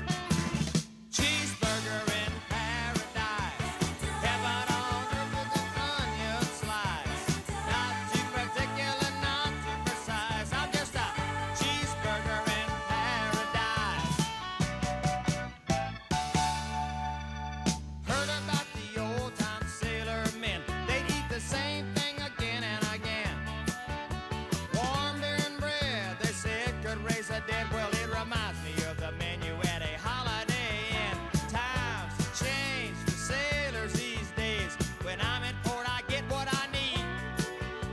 Cheeseburger in paradise, heaven on earth with an onion slice, not too particular, not too precise, I'm just a cheeseburger in paradise. Heard about the old time sailor men, they'd eat the same thing again and again. Warm beer and bread, they say it could raise the dead. Well, it reminds me of the menu at a Holiday Inn. Times have changed for sailors these days. When I'm in port, I get what I need.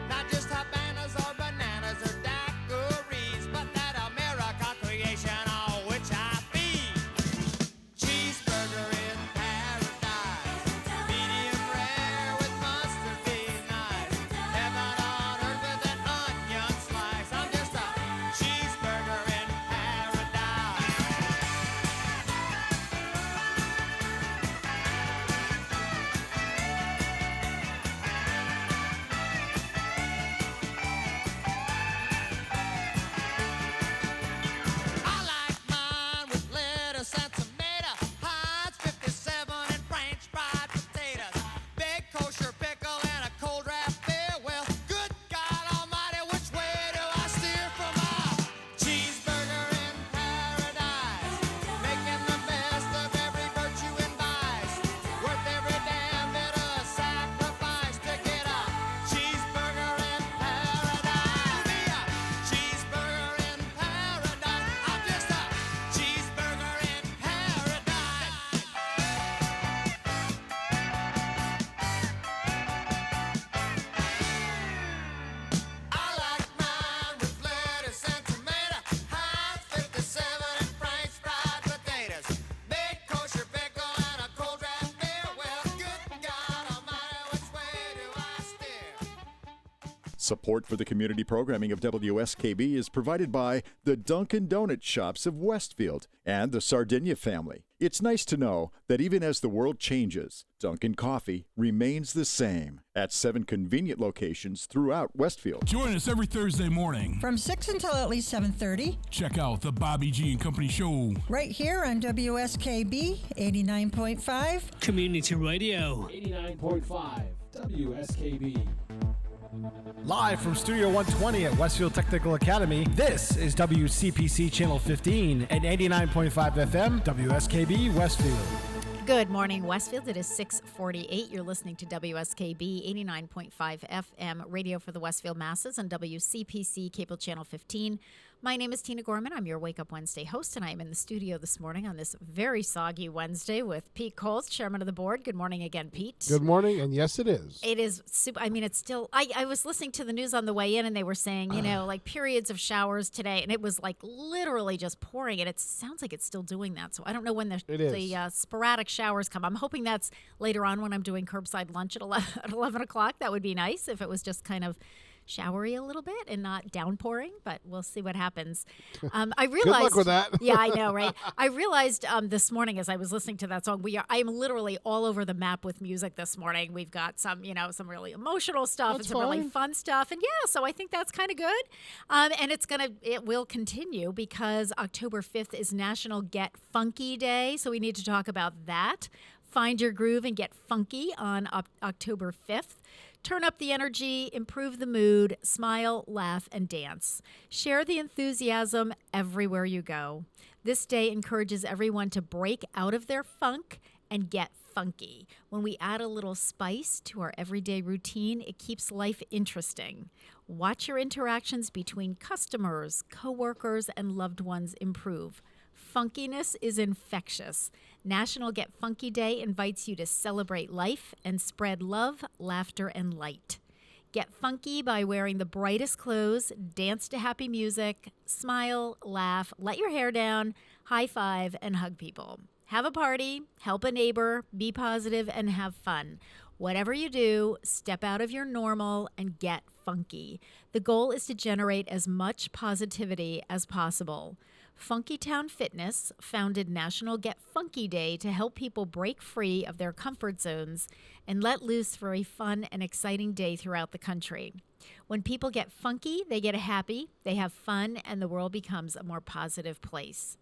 Not just Habanas or bananas or daiquiris, but that America creation on which I feed. Cheeseburger in paradise, medium rare with mustard be nice. Heaven on earth with an onion slice. I'm just a cheeseburger in paradise. I like mine with lettuce and tomato, Heinz 57 and French fried potatoes, big kosher pickle and a cold draft beer. Well, good God Almighty, which way do I steer from a cheeseburger in paradise? Making the best of every virtue and vice, worth every damn bit of sacrifice to get a cheeseburger in paradise. Be a cheeseburger in paradise. I'm just a cheeseburger in paradise. I like mine with lettuce and tomato, Heinz 57 and French fried potatoes, big kosher pickle and a cold draft beer. Well, good God Almighty, which way do I steer? Support for the community programming of WSKB is provided by the Dunkin' Donut Shops of Westfield and the Sardinia family. It's nice to know that even as the world changes, Dunkin' Coffee remains the same at 7 convenient locations throughout Westfield. Join us every Thursday morning. From 6 until at least 7:30, Check out the Bobby G and Company Show. right here on WSKB 89.5. Community Radio. 89.5 WSKB. Live from Studio 120 at Westfield Technical Academy, this is WCPC Channel 15 and 89.5 FM WSKB Westfield. Good morning, Westfield. It is 6:48. You're listening to WSKB 89.5 FM radio for the Westfield Masses and WCPC cable channel 15. My name is Tina Gorman. I'm your Wake Up Wednesday host, and I am in the studio this morning on this very soggy Wednesday with Pete Coles, chairman of the board. Good morning again, Pete. Good morning, and yes, it is. It is super. I mean, it's still. I was listening to the news on the way in, and they were saying, like periods of showers today, and it was like literally just pouring. And it sounds like it's still doing that. So I don't know when the sporadic showers come. I'm hoping that's later on when I'm doing curbside lunch at 11 o'clock. That would be nice if it was just kind of showery a little bit and not downpouring, but we'll see what happens. I realized. Good luck with that. Yeah, I know, right? I realized this morning as I was listening to that song, I am literally all over the map with music this morning. We've got some really emotional stuff and some really fun stuff, and so I think that's kind of good. And it will continue because October 5th is National Get Funky Day, so we need to talk about that. Find your groove and get funky on October 5th. Turn up the energy, improve the mood, smile, laugh, and dance. Share the enthusiasm everywhere you go. This day encourages everyone to break out of their funk and get funky. When we add a little spice to our everyday routine, it keeps life interesting. Watch your interactions between customers, coworkers, and loved ones improve. Funkiness is infectious. National Get Funky Day invites you to celebrate life and spread love, laughter, and light. Get funky by wearing the brightest clothes, dance to happy music, smile, laugh, let your hair down, high five, and hug people. Have a party, help a neighbor, be positive, and have fun. Whatever you do, step out of your normal and get funky. The goal is to generate as much positivity as possible. Funky Town Fitness founded National Get Funky Day to help people break free of their comfort zones and let loose for a fun and exciting day throughout the country. When people get funky, they get happy, they have fun, and the world becomes a more positive place.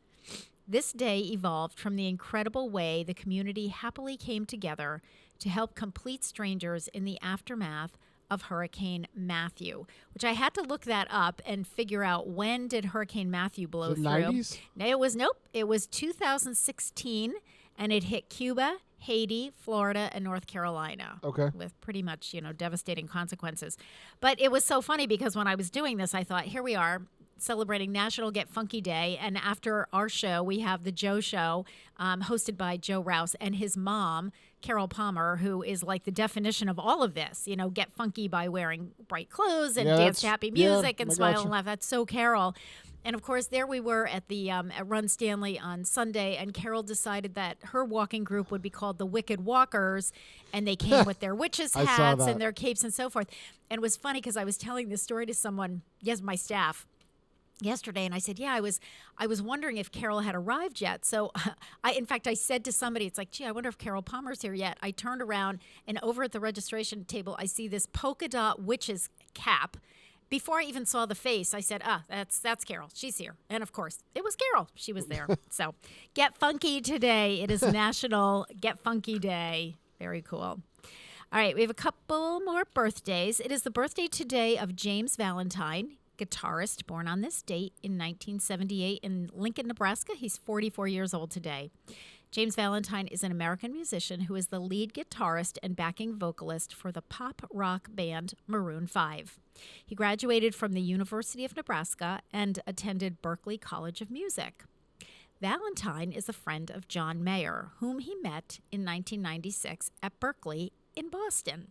This day evolved from the incredible way the community happily came together to help complete strangers in the aftermath of Hurricane Matthew, which I had to look that up and figure out when did Hurricane Matthew blow through. 90s? No, it was 2016, and it hit Cuba, Haiti, Florida, and North Carolina. Okay. With pretty much, devastating consequences. But it was so funny because when I was doing this, I thought, here we are, celebrating National Get Funky Day, and after our show, we have the Joe Show, hosted by Joe Rouse and his mom, Carol Palmer, who is like the definition of all of this. Get funky by wearing bright clothes and dance to happy music and smile and laugh. That's so Carol. And of course, there we were at the at Run Stanley on Sunday, and Carol decided that her walking group would be called the Wicked Walkers, and they came with their witches' hats and their capes and so forth. And it was funny because I was telling this story to someone, my staff, yesterday, and I said, I was wondering if Carol had arrived yet. So in fact, I said to somebody, it's like, gee, I wonder if Carol Palmer's here yet. I turned around, and over at the registration table, I see this polka dot witch's cap. Before I even saw the face, I said, that's Carol. She's here. And of course, it was Carol. She was there. So get funky today. It is National Get Funky Day. Very cool. All right, we have a couple more birthdays. It is the birthday today of James Valentine, guitarist, born on this date in 1978 in Lincoln, Nebraska. He's 44 years old today. James Valentine is an American musician who is the lead guitarist and backing vocalist for the pop rock band Maroon 5. He graduated from the University of Nebraska and attended Berklee College of Music. Valentine is a friend of John Mayer, whom he met in 1996 at Berklee in Boston.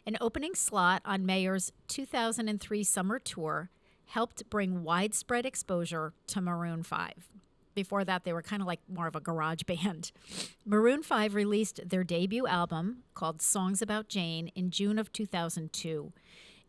An opening slot on Mayer's 2003 summer tour helped bring widespread exposure to Maroon 5. Before that, they were kind of like more of a garage band. Maroon 5 released their debut album called Songs About Jane in June of 2002.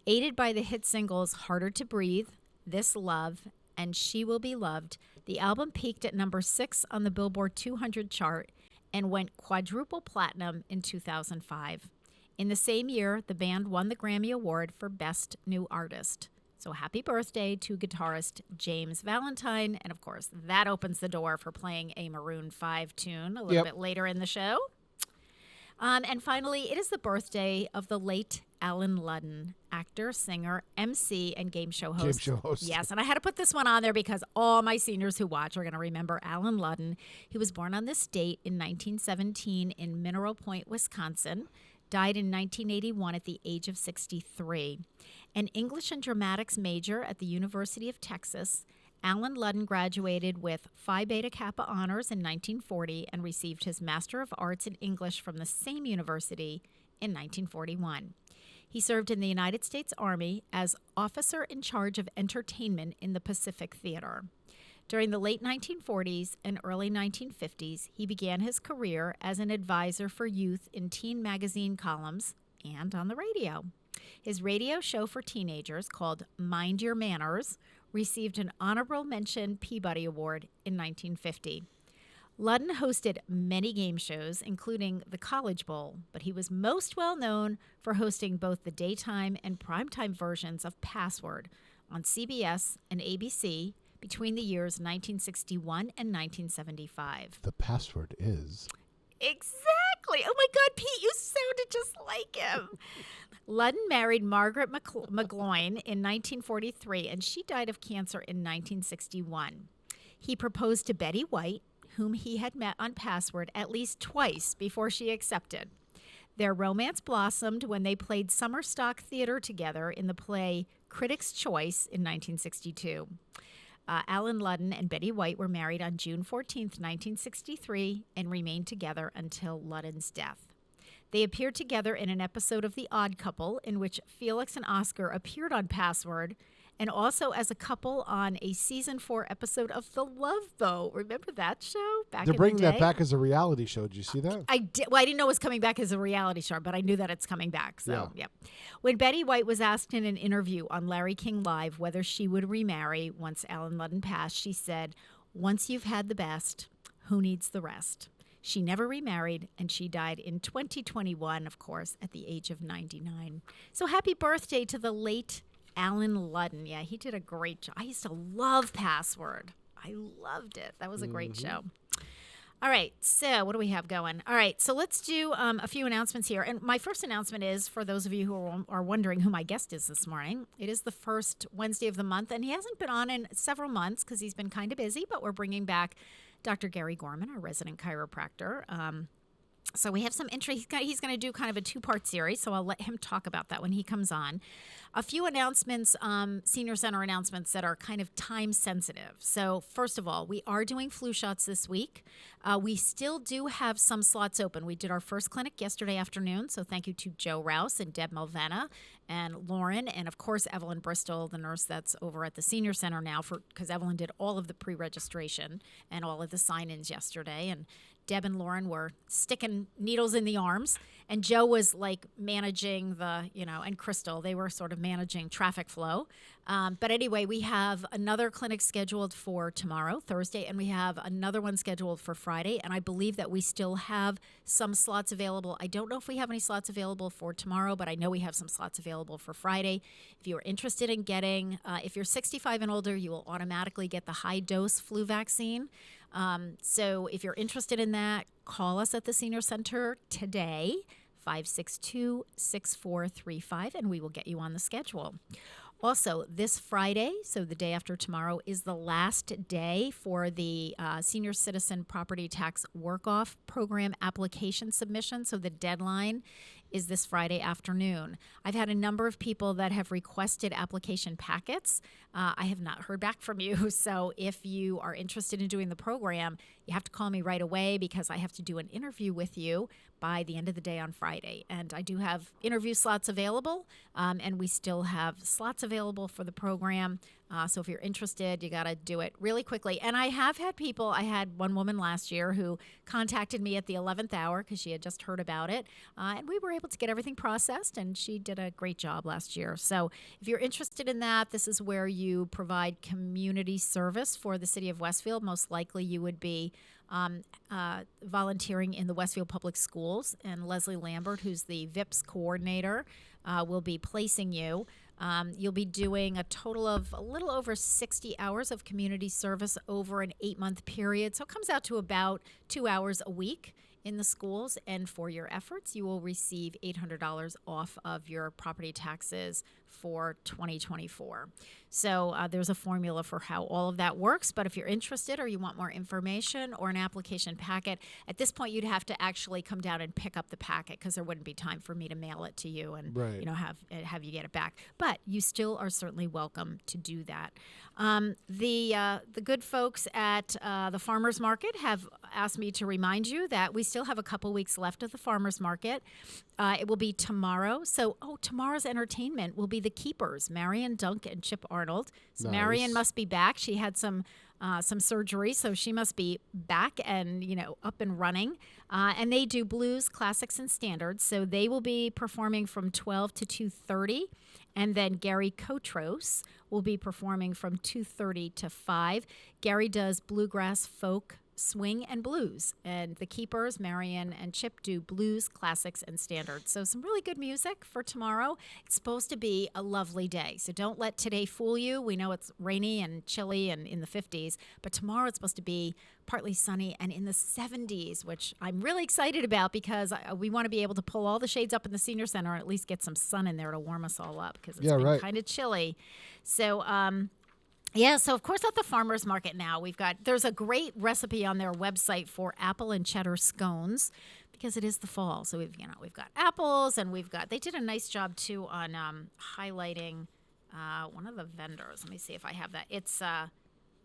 Aided by the hit singles Harder to Breathe, This Love, and She Will Be Loved, the album peaked at number 6 on the Billboard 200 chart and went quadruple platinum in 2005. In the same year, the band won the Grammy Award for Best New Artist. So happy birthday to guitarist James Valentine. And of course, that opens the door for playing a Maroon 5 tune a little bit later in the show. And finally, it is the birthday of the late Alan Ludden, actor, singer, MC, and game show host. Yes, and I had to put this one on there because all my seniors who watch are going to remember Alan Ludden. He was born on this date in 1917 in Mineral Point, Wisconsin. Died in 1981 at the age of 63. An English and Dramatics major at the University of Texas, Alan Ludden graduated with Phi Beta Kappa honors in 1940 and received his Master of Arts in English from the same university in 1941. He served in the United States Army as officer in charge of entertainment in the Pacific Theater. During the late 1940s and early 1950s, he began his career as an advisor for youth in teen magazine columns and on the radio. His radio show for teenagers, called Mind Your Manners, received an Honorable Mention Peabody Award in 1950. Ludden hosted many game shows, including the College Bowl, but he was most well known for hosting both the daytime and primetime versions of Password on CBS and ABC between the years 1961 and 1975. The password is... Exactly! exactly. Oh my God, Pete, you sounded just like him. Ludden married Margaret McGloin in 1943, and she died of cancer in 1961. He proposed to Betty White, whom he had met on Password at least twice before she accepted. Their romance blossomed when they played summer stock theater together in the play Critics' Choice in 1962. Alan Ludden and Betty White were married on June 14, 1963, and remained together until Ludden's death. They appeared together in an episode of The Odd Couple, in which Felix and Oscar appeared on Password, and also as a couple on a season 4 episode of The Love Boat. Remember that show back in the day? They're bringing that back as a reality show. Did you see that? I did. Well, I didn't know it was coming back as a reality show, but I knew that it's coming back. So, yeah. When Betty White was asked in an interview on Larry King Live whether she would remarry once Alan Ludden passed, she said, "Once you've had the best, who needs the rest?" She never remarried, and she died in 2021, of course, at the age of 99. So happy birthday to the late Alan Ludden. Yeah, he did a great job. I used to love Password. I loved it. That was a great show. All right, so what do we have going? All right, so let's do a few announcements here. And my first announcement is, for those of you who are wondering who my guest is this morning, it is the first Wednesday of the month, and he hasn't been on in several months because he's been kind of busy, but we're bringing back Dr. Gary Gorman, our resident chiropractor. So we have some interest. He's going to do kind of a 2-part series, so I'll let him talk about that when he comes on. A few announcements, senior center announcements that are kind of time sensitive. So first of all, we are doing flu shots this week. We still do have some slots open. We did our first clinic yesterday afternoon, so thank you to Joe Rouse and Deb Malvena and Lauren, and of course Evelyn Bristol, the nurse that's over at the senior center now, because Evelyn did all of the pre-registration and all of the sign-ins yesterday, and Deb and Lauren were sticking needles in the arms, and Joe was like managing and Crystal, they were sort of managing traffic flow. But anyway, we have another clinic scheduled for tomorrow, Thursday, and we have another one scheduled for Friday, and I believe that we still have some slots available. I don't know if we have any slots available for tomorrow, but I know we have some slots available for Friday. If you are interested in getting, if you're 65 and older, you will automatically get the high-dose flu vaccine. So if you're interested in that, call us at the Senior Center today, 562-6435, and we will get you on the schedule. Also, this Friday, so the day after tomorrow, is the last day for the Senior Citizen Property Tax Work-Off Program application submission. So the deadline is this Friday afternoon. I've had a number of people that have requested application packets. I have not heard back from you. So if you are interested in doing the program, you have to call me right away because I have to do an interview with you by the end of the day on Friday. And I do have interview slots available, and we still have slots available for the program. So if you're interested, you got to do it really quickly. And I have had people, I had one woman last year who contacted me at the 11th hour because she had just heard about it. And we were able to get everything processed, and she did a great job last year. So if you're interested in that, this is where you provide community service for the city of Westfield. Most likely you would be volunteering in the Westfield Public Schools, and Leslie Lambert, who's the VIPS coordinator, will be placing you. You'll be doing a total of a little over 60 hours of community service over an 8-month period. So it comes out to about 2 hours a week in the schools. And for your efforts, you will receive $800 off of your property taxes for 2024. So there's a formula for how all of that works. But if you're interested or you want more information or an application packet, at this point you'd have to actually come down and pick up the packet because there wouldn't be time for me to mail it to you and have you get it back. But you still are certainly welcome to do that. The good folks at the Farmers Market have asked me to remind you that we still have a couple weeks left of the Farmers Market. It will be tomorrow. So, tomorrow's entertainment will be the Keepers, Marion Dunk and Chip Arnold. So nice. Marion must be back. She had some surgery, so she must be back and, up and running. And they do blues, classics, and standards. So they will be performing from 12 to 2:30. And then Gary Kotros will be performing from 2:30 to 5. Gary does bluegrass, folk, swing and blues. And the keepers, Marion and Chip, do blues, classics, and standards. So some really good music for tomorrow. It's supposed to be a lovely day. So don't let today fool you. We know it's rainy and chilly and in the 50s, but tomorrow it's supposed to be partly sunny and in the 70s, which I'm really excited about because we want to be able to pull all the shades up in the senior center and at least get some sun in there to warm us all up because it's been kind of chilly. So, so of course at the farmers market now there's a great recipe on their website for apple and cheddar scones because it is the fall. So we've got apples and they did a nice job too on highlighting one of the vendors. Let me see if I have that. It's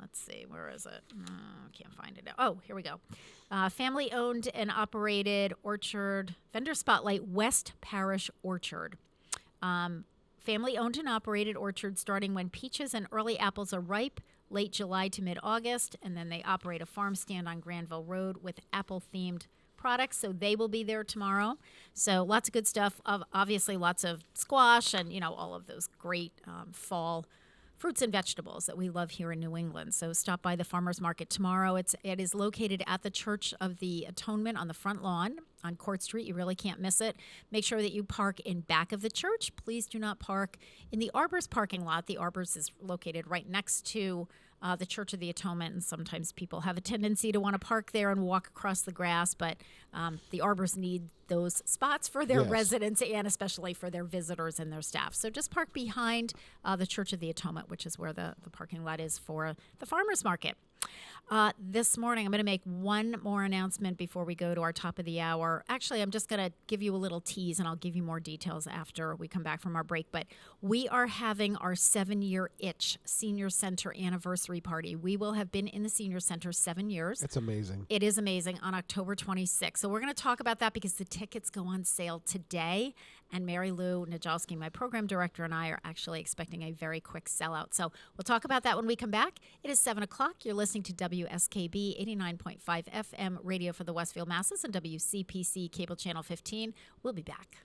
let's see, where is it? Can't find it. Oh, here we go. Family owned and operated orchard vendor spotlight, West Parish Orchard. Family owned and operated orchard starting when peaches and early apples are ripe, late July to mid-August, and then they operate a farm stand on Granville Road with apple-themed products, so they will be there tomorrow. So lots of good stuff. Obviously, lots of squash and, all of those great fall fruits and vegetables that we love here in New England. So stop by the farmers market tomorrow. It is located at the Church of the Atonement on the front lawn on Court Street. You really can't miss it. Make sure that you park in back of the church. Please do not park in the Arbors parking lot. The Arbors is located right next to the Church of the Atonement, and sometimes people have a tendency to want to park there and walk across the grass, but the Arbors need those spots for their residents and especially for their visitors and their staff. So just park behind the Church of the Atonement, which is where the parking lot is for the farmers market. This morning, I'm going to make one more announcement before we go to our top of the hour. Actually, I'm just going to give you a little tease, and I'll give you more details after we come back from our break. But we are having our 7-year Itch Senior Center anniversary party. We will have been in the Senior Center 7 years. It's amazing. It is amazing, on October 26th. So we're going to talk about that because the tickets go on sale today. And Mary Lou Najalski, my program director, and I are actually expecting a very quick sellout. So we'll talk about that when we come back. It is 7 o'clock. You're listening to WSKB 89.5 FM radio for the Westfield Masses and WCPC Cable Channel 15. We'll be back.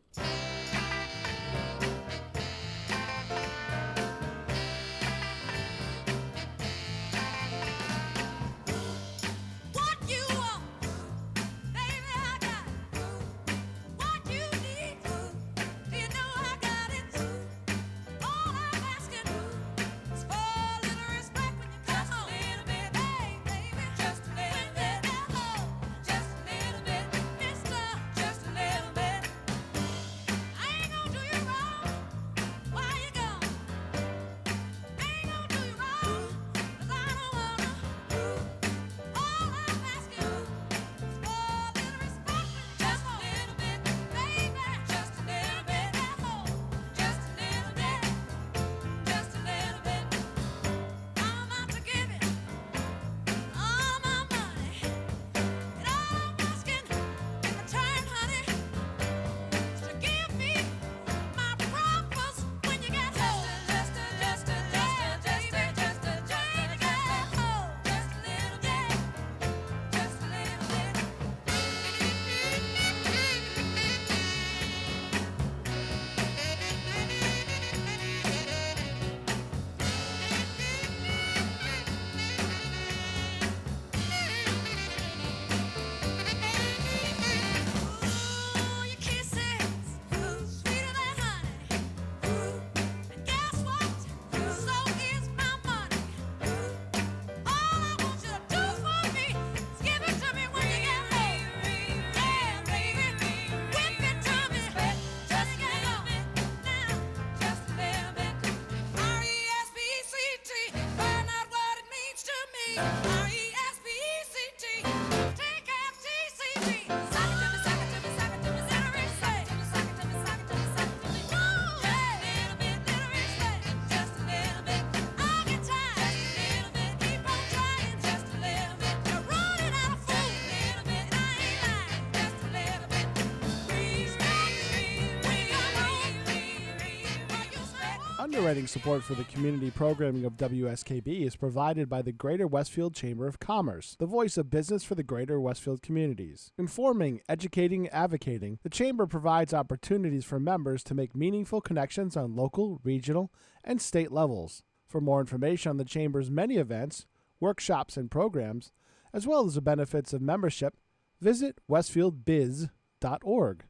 Underwriting support for the community programming of WSKB is provided by the Greater Westfield Chamber of Commerce, the voice of business for the Greater Westfield communities. Informing, educating, advocating, the Chamber provides opportunities for members to make meaningful connections on local, regional, and state levels. For more information on the Chamber's many events, workshops, and programs, as well as the benefits of membership, visit westfieldbiz.org.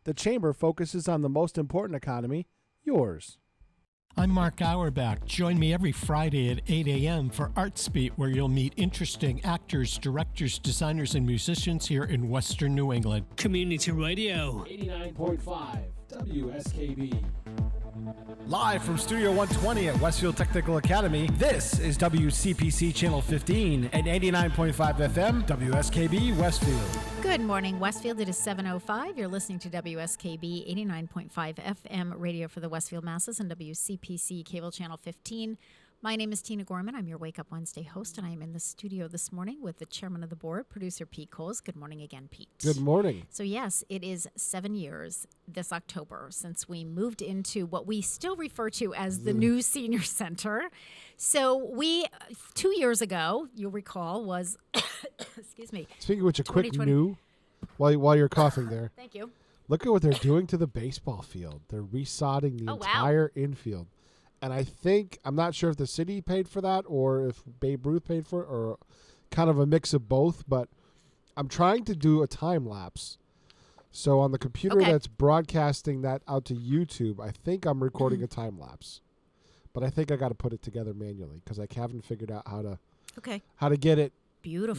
The Chamber focuses on the most important economy, yours. I'm Mark Auerbach. Join me every Friday at 8 a.m. for ArtsBeat, where you'll meet interesting actors, directors, designers, and musicians here in Western New England. Community Radio. 89.5 WSKB. Live from Studio 120 at Westfield Technical Academy, this is WCPC Channel 15 and 89.5 FM WSKB Westfield. Good morning, Westfield. It is 7:05. You're listening to WSKB 89.5 FM radio for the Westfield masses and WCPC Cable Channel 15. My name is Tina Gorman. I'm your Wake Up Wednesday host, and I am in the studio this morning with the chairman of the board, producer Pete Coles. Good morning again, Pete. Good morning. So, yes, it is 7 years this October since we moved into what we still refer to as the new senior center. So we, 2 years ago, you'll recall, was, excuse me. Speaking of which, a quick new, while you're coughing there. Thank you. Look at what they're sodding to the baseball field. They're resodding the entire infield. And I'm not sure if the city paid for that or if Babe Ruth paid for it or kind of a mix of both, but I'm trying to do a time lapse. So on the computer that's broadcasting that out to YouTube, I think I'm recording a time lapse. But I think I got to put it together manually because I haven't figured out how to get it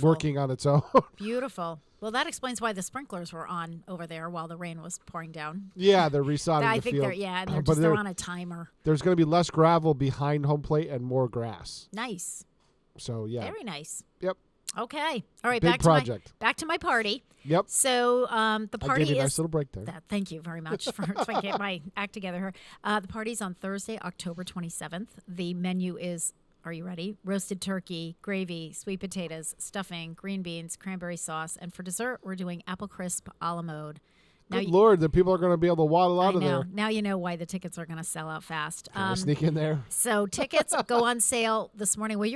working on its own. Beautiful. Well, that explains why the sprinklers were on over there while the rain was pouring down. Yeah, they're resodding the field. They're on a timer. There's going to be less gravel behind home plate and more grass. Nice. So, yeah. Very nice. Yep. Okay. All right. Big project. Back to my party. Yep. So the party I gave you is a nice little break there. Thank you very much for trying to get my act together here. The party's on Thursday, October 27th. The menu is, are you ready? Roasted turkey, gravy, sweet potatoes, stuffing, green beans, cranberry sauce, and for dessert, we're doing apple crisp a la mode. Good Lord, the people are going to be able to waddle out of there. Now you know why the tickets are going to sell out fast. Can I sneak in there? So tickets go on sale this morning. Well,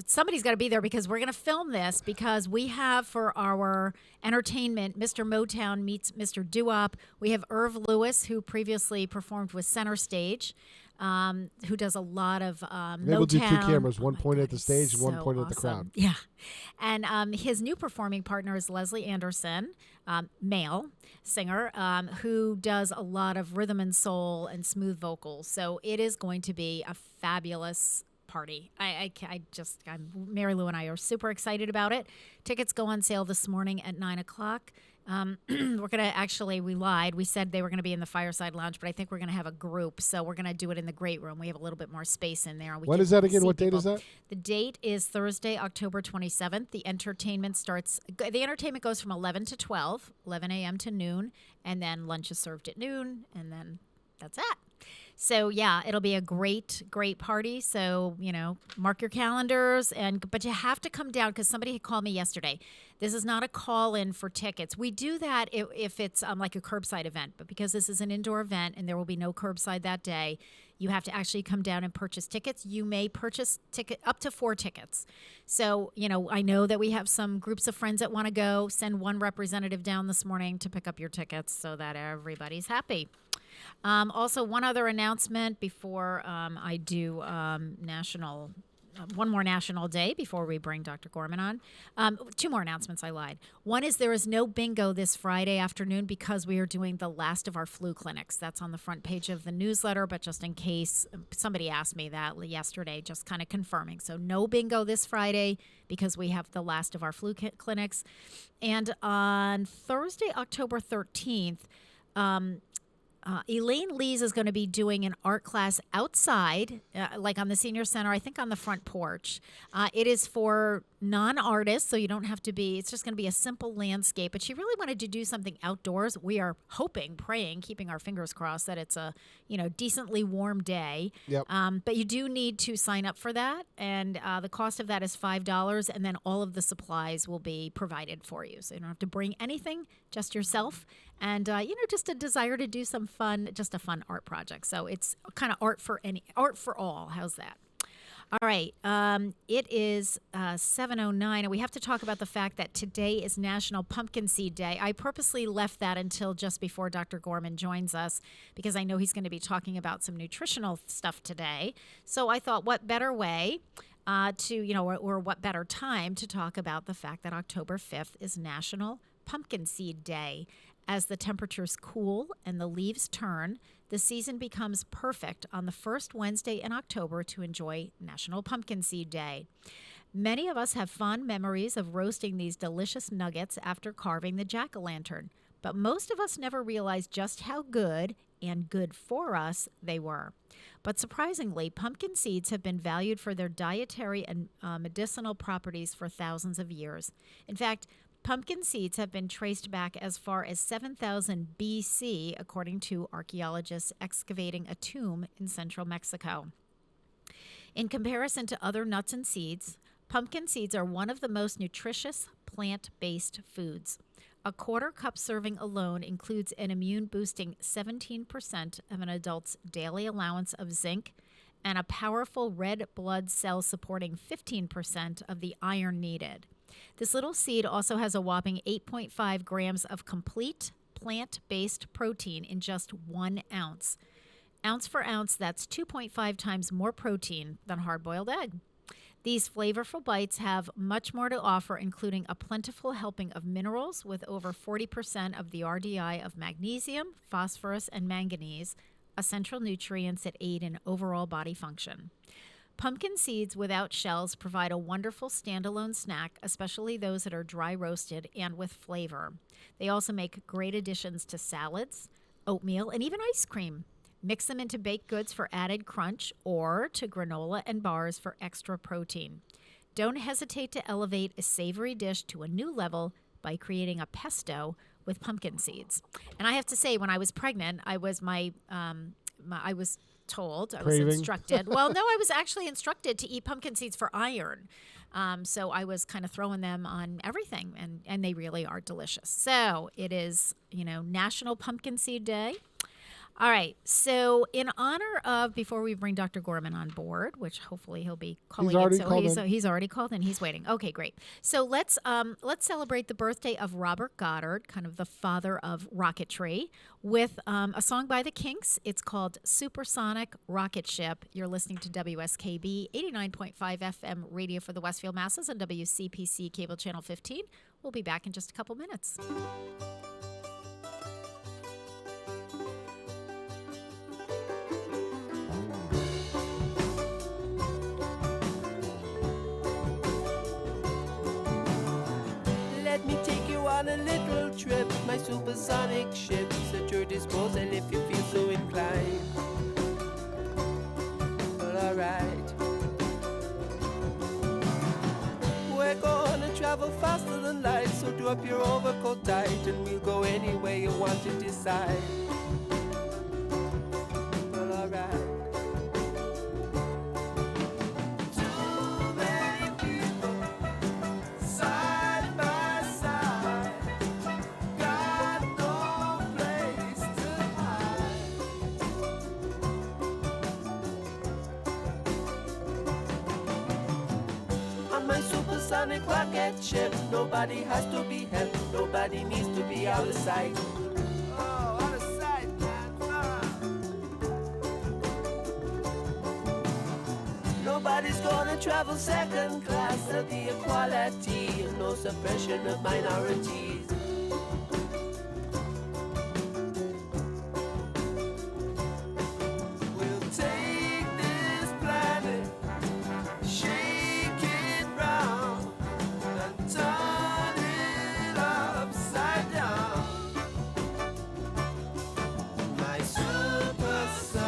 somebody's got to be there because we're going to film this because we have for our entertainment, Mr. Motown meets Mr. Doo-Wop. We have Irv Lewis, who previously performed with Center Stage. Who does a lot of Motown. They will do two cameras, one pointed at the stage and one pointed at the crowd. Yeah. And his new performing partner is Leslie Anderson, male singer, who does a lot of rhythm and soul and smooth vocals. So it is going to be a fabulous party. Mary Lou and I are super excited about it. Tickets go on sale this morning at 9 o'clock. We're going to we lied. We said they were going to be in the Fireside Lounge, but I think we're going to have a group. So we're going to do it in the Great Room. We have a little bit more space in there. When is that again? What date is that? The date is Thursday, October 27th. The entertainment goes from 11 to 12, 11 a.m. to noon, and then lunch is served at noon, and then that's it. So, yeah, it'll be a great, great party. So, mark your calendars. But you have to come down because somebody had called me yesterday. This is not a call-in for tickets. We do that if it's like a curbside event. But because this is an indoor event and there will be no curbside that day, you have to actually come down and purchase tickets. You may purchase up to 4 tickets. So, I know that we have some groups of friends that want to go. Send one representative down this morning to pick up your tickets so that everybody's happy. Also, one other announcement before I do one more national day before we bring Dr. Gorman on. 2 more announcements, I lied. One is there is no bingo this Friday afternoon because we are doing the last of our flu clinics. That's on the front page of the newsletter, but just in case somebody asked me that yesterday, just kind of confirming. So no bingo this Friday because we have the last of our flu clinics. And on Thursday, October 13th, Elaine Lees is going to be doing an art class outside, like on the senior center, I think on the front porch. It is for non-artists, so you don't have to be, it's just going to be a simple landscape. But she really wanted to do something outdoors. We are hoping, praying, keeping our fingers crossed that it's a, decently warm day. Yep. But you do need to sign up for that. And the cost of that is $5. And then all of the supplies will be provided for you. So you don't have to bring anything, just yourself. And, just a desire to do some fun, just a fun art project. So it's kind of art for all. How's that? All right. It is 7:09, and we have to talk about the fact that today is National Pumpkin Seed Day. I purposely left that until just before Dr. Gorman joins us because I know he's going to be talking about some nutritional stuff today. So I thought, what better way or what better time to talk about the fact that October 5th is National Pumpkin Seed Day. As the temperatures cool and the leaves turn, the season becomes perfect on the first Wednesday in October to enjoy National Pumpkin Seed Day. Many of us have fond memories of roasting these delicious nuggets after carving the jack-o'-lantern, but most of us never realized just how good and good for us they were. But surprisingly, pumpkin seeds have been valued for their dietary and medicinal properties for thousands of years. In fact, pumpkin seeds have been traced back as far as 7000 BC, according to archaeologists excavating a tomb in central Mexico. In comparison to other nuts and seeds, pumpkin seeds are one of the most nutritious plant-based foods. A quarter-cup serving alone includes an immune-boosting 17% of an adult's daily allowance of zinc and a powerful red blood cell supporting 15% of the iron needed. This little seed also has a whopping 8.5 grams of complete plant-based protein in just 1 ounce. Ounce for ounce, that's 2.5 times more protein than hard-boiled egg. These flavorful bites have much more to offer, including a plentiful helping of minerals with over 40% of the RDI of magnesium, phosphorus, and manganese, essential nutrients that aid in overall body function. Pumpkin seeds without shells provide a wonderful standalone snack, especially those that are dry roasted and with flavor. They also make great additions to salads, oatmeal, and even ice cream. Mix them into baked goods for added crunch or to granola and bars for extra protein. Don't hesitate to elevate a savory dish to a new level by creating a pesto with pumpkin seeds. And I have to say, when I was pregnant, I was told, I was instructed. Well, no, I was actually instructed to eat pumpkin seeds for iron. So I was kind of throwing them on everything, and they really are delicious. So it is, National Pumpkin Seed Day. All right, so in honor of, before we bring Dr. Gorman on board, which hopefully he'll be calling in. He's already called in. He's waiting. Okay, great. So let's celebrate the birthday of Robert Goddard, kind of the father of rocketry, with a song by the Kinks. It's called Supersonic Rocket Ship. You're listening to WSKB 89.5 FM radio for the Westfield Masses and WCPC Cable Channel 15. We'll be back in just a couple minutes. Let me take you on a little trip. My supersonic ship's at your disposal if you feel so inclined. Well, alright. We're gonna travel faster than light, so do up your overcoat tight, and we'll go anywhere you want to decide. Well, alright. Supersonic rocket ship, nobody has to be helped, nobody needs to be out of sight. Oh, out of sight, man. Nobody's gonna travel second class, there'll be equality and no suppression of minorities. We'll take this planet, shake it round, and turn it upside down. My supersonic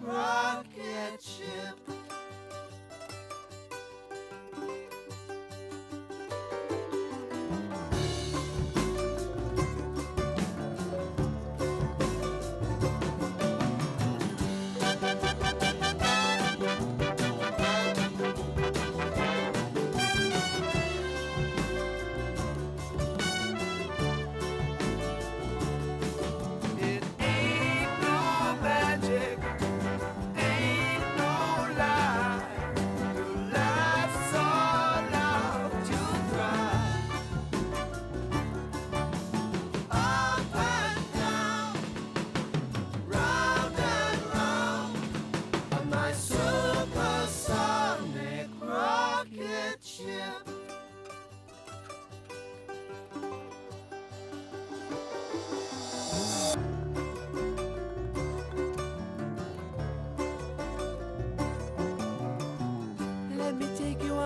rocket ship.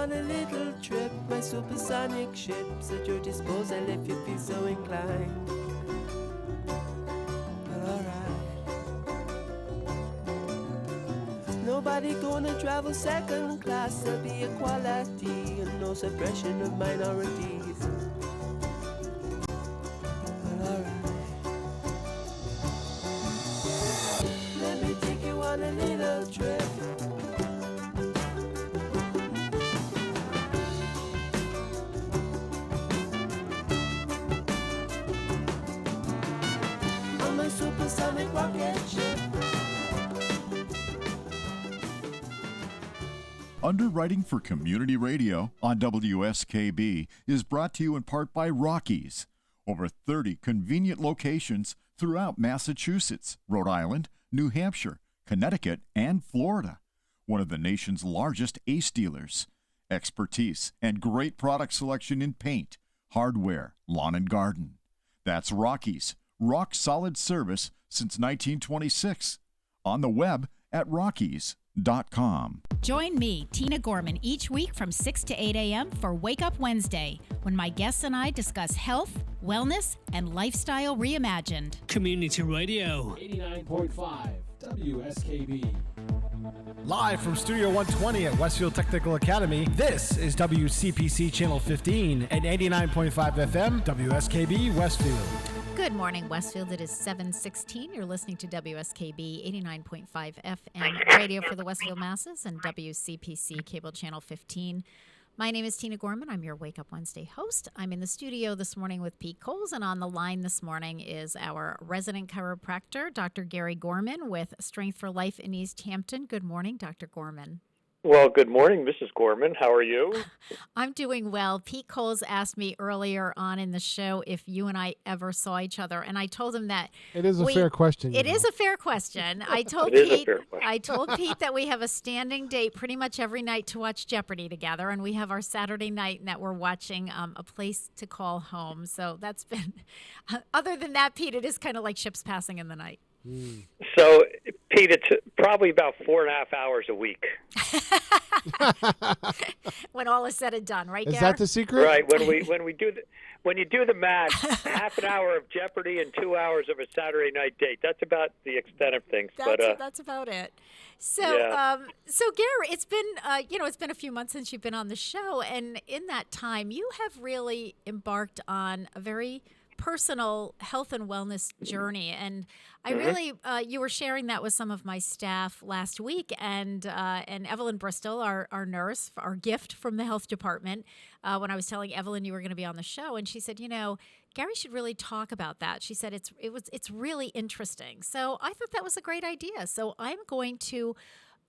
on a little trip. My supersonic ship's at your disposal if you feel so inclined. But alright. Nobody gonna travel second class. There'll be equality and no suppression of minorities. But alright. Let me take you on a little trip. On my supersonic rocket ship. Underwriting for Community Radio on WSKB is brought to you in part by Rockies. Over 30 convenient locations throughout Massachusetts, Rhode Island, New Hampshire, Connecticut, and Florida. One of the nation's largest ACE dealers. Expertise and great product selection in paint, hardware, lawn and garden. That's Rockies. Rock solid service since 1926. On the web at rockies.com. Join me, Tina Gorman, each week from 6 to 8 a.m. for Wake Up Wednesday, when my guests and I discuss health, wellness, and lifestyle reimagined. Community Radio. 89.5 WSKB. Live from Studio 120 at Westfield Technical Academy, this is WCPC Channel 15 and 89.5 FM WSKB Westfield. Good morning, Westfield. It is 7:16. You're listening to WSKB 89.5 FM radio for the Westfield masses and WCPC Cable Channel 15. My name is Tina Gorman. I'm your Wake Up Wednesday host. I'm in the studio this morning with Pete Coles, and on the line this morning is our resident chiropractor, Dr. Gary Gorman, with Strength for Life in East Hampton. Good morning, Dr. Gorman. Well, good morning, Mrs. Gorman. How are you? I'm doing well. Pete Coles asked me earlier on in the show if you and I ever saw each other, and I told him that it is a fair question. It is a fair question. I told Pete that we have a standing date pretty much every night to watch Jeopardy together, and we have our Saturday night that we're watching A Place to Call Home. So that's been. Other than that, Pete, it is kind of like ships passing in the night. So, Pete, it's probably about 4.5 hours a week. When all is said and done, right, Is Gare? that the secret? Right. When you do the math, half an hour of Jeopardy and 2 hours of a Saturday night date. That's about the extent of things. That's about it. So, yeah. So Gare, it's been it's been a few months since you've been on the show, and in that time, you have really embarked on a very personal health and wellness journey, and I really you were sharing that with some of my staff last week, and Evelyn Bristol, our nurse, our gift from the health department, when I was telling Evelyn you were going to be on the show, and she said, Gary should really talk about that. She said it's really interesting. So I thought that was a great idea. So I'm going to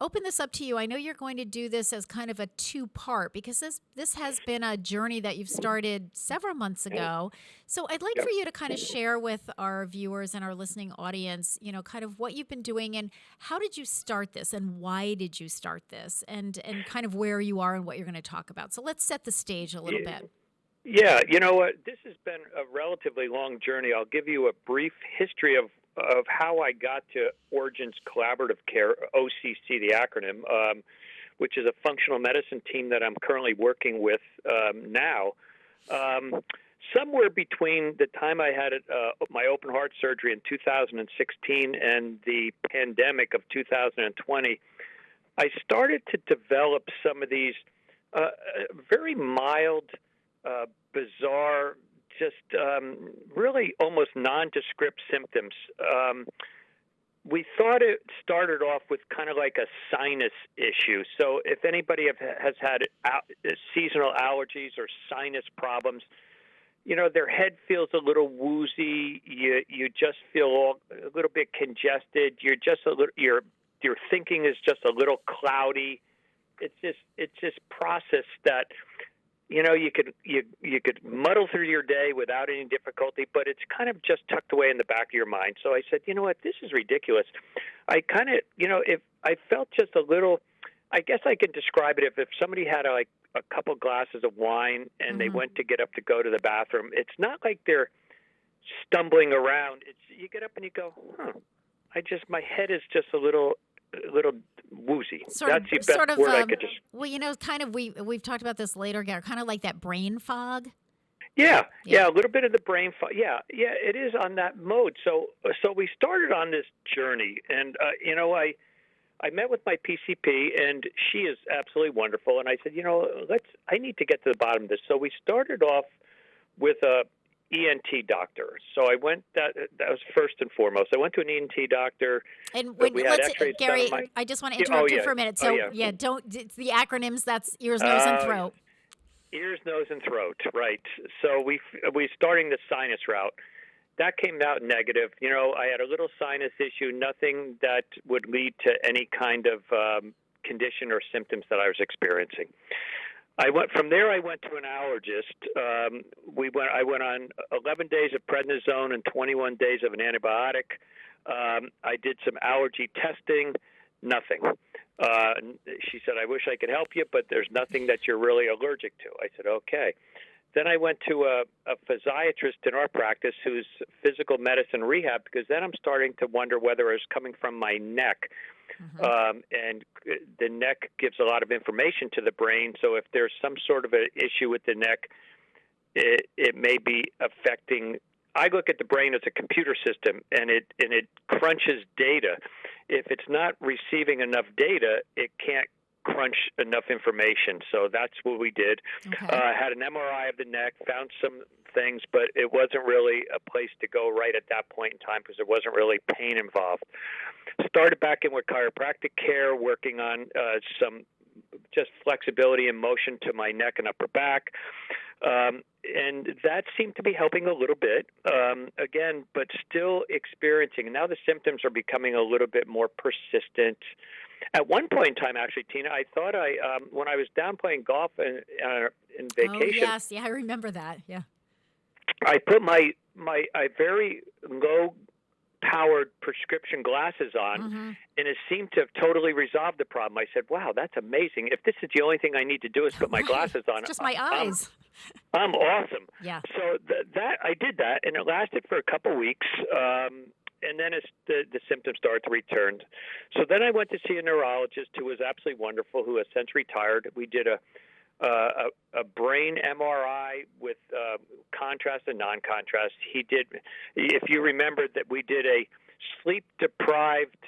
open this up to you. I know you're going to do this as kind of a two-part, because this has been a journey that you've started several months ago. So I'd like for you to kind of share with our viewers and our listening audience, kind of what you've been doing and how did you start this and why did you start this and kind of where you are and what you're going to talk about. So let's set the stage a little bit. Yeah, you know what? This has been a relatively long journey. I'll give you a brief history of how I got to Origins Collaborative Care, OCC, the acronym, which is a functional medicine team that I'm currently working with now. Somewhere between the time I had my open heart surgery in 2016 and the pandemic of 2020, I started to develop some of these very mild, bizarre, just really almost nondescript symptoms. We thought it started off with kind of like a sinus issue. So if anybody has had seasonal allergies or sinus problems, their head feels a little woozy. You just feel a little bit congested. You're just a little. Your thinking is just a little cloudy. It's this process that. You could muddle through your day without any difficulty, but it's kind of just tucked away in the back of your mind. So I said, you know what, this is ridiculous. I kind of, if I felt just a little, I guess I could describe it if somebody had a couple glasses of wine and they went to get up to go to the bathroom. It's not like they're stumbling around. You get up and you go, my head is just a little woozy. Sort That's of, the best sort of, word I could just. well, kind of we've talked about this later, Gary, kind of like that brain fog. Yeah, a little bit of the brain fog. Yeah, it is on that mode. So we started on this journey, and I met with my PCP, and she is absolutely wonderful. And I said, I need to get to the bottom of this. So we started off with a ENT doctor. So I went. That was first and foremost. I went to an ENT doctor. And when Gary, I just want to interrupt you for a minute. So don't. It's the acronyms. That's ears, nose, and throat. Ears, nose, and throat. Right. So we starting the sinus route. That came out negative. I had a little sinus issue, nothing that would lead to any kind of condition or symptoms that I was experiencing. I went to an allergist. I went on 11 days of prednisone and 21 days of an antibiotic. I did some allergy testing, nothing. She said, I wish I could help you, but there's nothing that you're really allergic to. I said, okay. Then I went to a physiatrist in our practice who's physical medicine rehab, because then I'm starting to wonder whether it's coming from my neck. And the neck gives a lot of information to the brain. So if there's some sort of an issue with the neck, it may be affecting. I look at the brain as a computer system, and it crunches data. If it's not receiving enough data, it can't crunch enough information. So that's what we did. Okay. Had an MRI of the neck, found some things, but it wasn't really a place to go right at that point in time because there wasn't really pain involved. Started back in with chiropractic care, working on some just flexibility and motion to my neck and upper back. And that seemed to be helping a little bit, again, but still experiencing. And now the symptoms are becoming a little bit more persistent. At one point in time, actually, Tina, I thought when I was down playing golf in vacation. Oh, yes. I remember that. Yeah. I put my very low-powered prescription glasses on, and it seemed to have totally resolved the problem. I said, wow, that's amazing. If this is the only thing I need to do is put my glasses on. It's just my eyes. I'm awesome. Yeah. So that I did that, and it lasted for a couple weeks. And then the symptoms started to return. So then I went to see a neurologist who was absolutely wonderful, who has since retired. We did a brain MRI with contrast and non-contrast. He did, if you remember, that we did a sleep-deprived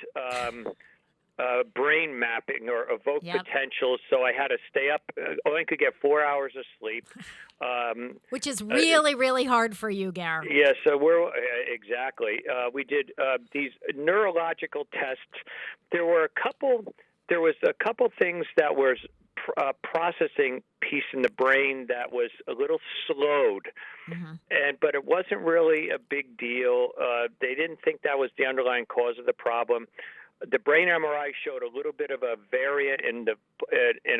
brain mapping or evoke potentials. So I had to stay up. Only could get 4 hours of sleep. Which is really, really hard for you, Gary. Yeah, so we're exactly. We did these neurological tests. There was a couple things that was processing piece in the brain that was a little slowed, but it wasn't really a big deal. They didn't think that was the underlying cause of the problem. The brain MRI showed a little bit of a variant in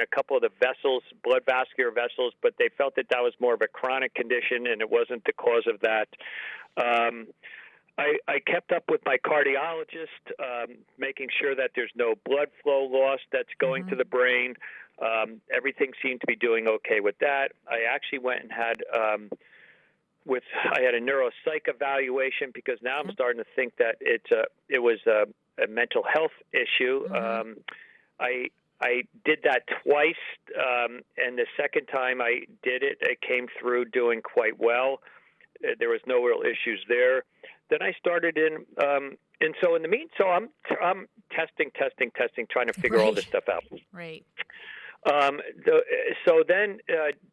a couple of the vessels, blood vascular vessels, but they felt that was more of a chronic condition, and it wasn't the cause of that. I kept up with my cardiologist, making sure that there's no blood flow loss that's going to the brain. Everything seemed to be doing okay with that. I actually went and had I had a neuropsych evaluation, because now I'm starting to think that it was a mental health issue. I did that twice, and the second time I did it, it came through doing quite well. There was no real issues there. Then I started and so in the meantime, I'm testing, trying to figure all this stuff out. Right. So then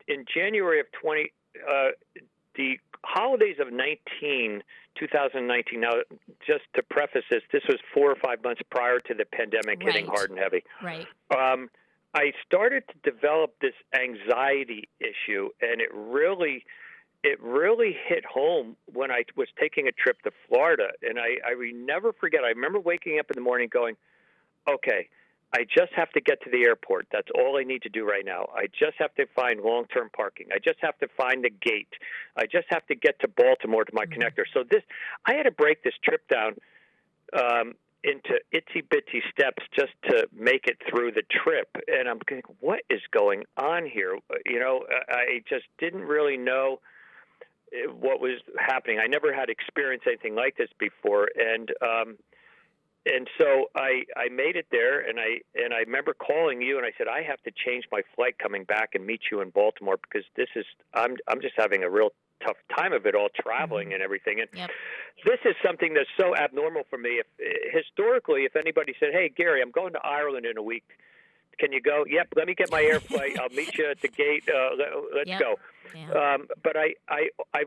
in January of the holidays of 2019, now just to preface this was 4 or 5 months prior to the pandemic hitting hard and heavy. Right. I started to develop this anxiety issue, and it really hit home when I was taking a trip to Florida. And I will never forget, I remember waking up in the morning going, okay, I just have to get to the airport. That's all I need to do right now. I just have to find long-term parking. I just have to find the gate. I just have to get to Baltimore to my connector. So I had to break this trip down into itsy-bitsy steps just to make it through the trip. And I'm thinking, what is going on here? I just didn't really know what was happening. I never had experienced anything like this before. And and so I made it there, and I remember calling you, and I said, I have to change my flight coming back and meet you in Baltimore, because I'm just having a real tough time of it all, traveling and everything. And this is something that's so abnormal for me. Historically, if anybody said, hey, Gary, I'm going to Ireland in a week, can you go? Yep, let me get my air flight. I'll meet you at the gate. Let's go. Yeah. But I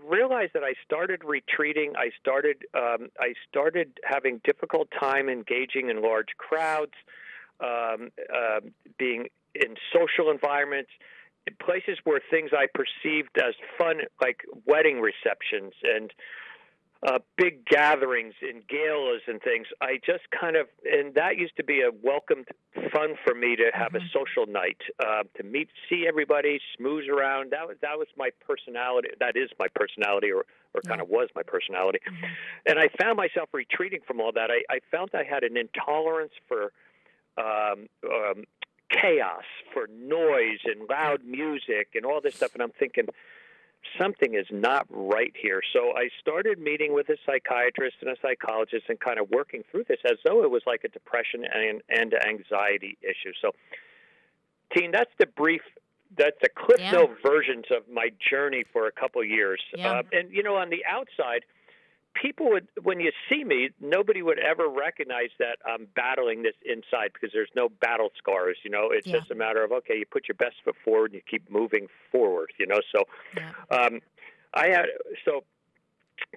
realized that I started retreating. I started having difficult time engaging in large crowds, being in social environments, in places where things I perceived as fun, like wedding receptions and big gatherings and galas and things. I just and that used to be a welcomed fun for me to have a social night, to see everybody, schmooze around. That was my personality. That is my personality, or kind of was my personality. And I found myself retreating from all that. I felt I had an intolerance for chaos, for noise and loud music and all this stuff. And I'm thinking, something is not right here. So I started meeting with a psychiatrist and a psychologist and kind of working through this as though it was like a depression and anxiety issue. So, Teen, that's the Cliff Note versions of my journey for a couple of years. And, on the outside, people would, when you see me, nobody would ever recognize that I'm battling this inside, because there's no battle scars. It's just a matter of, okay, you put your best foot forward and you keep moving forward. So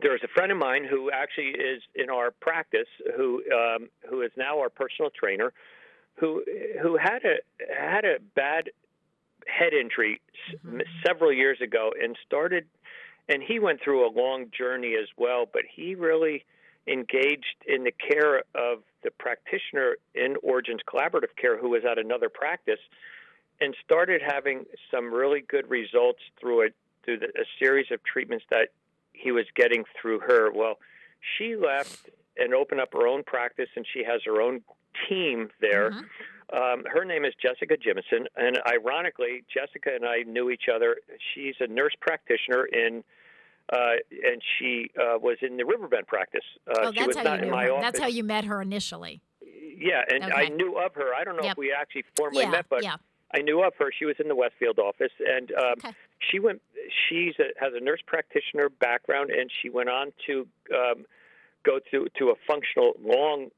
there's a friend of mine who actually is in our practice, who is now our personal trainer, who had a bad head injury several years ago and he went through a long journey as well, but he really engaged in the care of the practitioner in Origins Collaborative Care, who was at another practice, and started having some really good results through a series of treatments that he was getting through her. Well, she left and opened up her own practice, and she has her own team there. Her name is Jessica Jimison, and ironically, Jessica and I knew each other. She's a nurse practitioner and she was in the Riverbend practice. She was not in my office. That's how you met her initially. Yeah, and I knew of her. I don't know if we actually formally met, but I knew of her. She was in the Westfield office, and she has a nurse practitioner background, and she went on to go to a long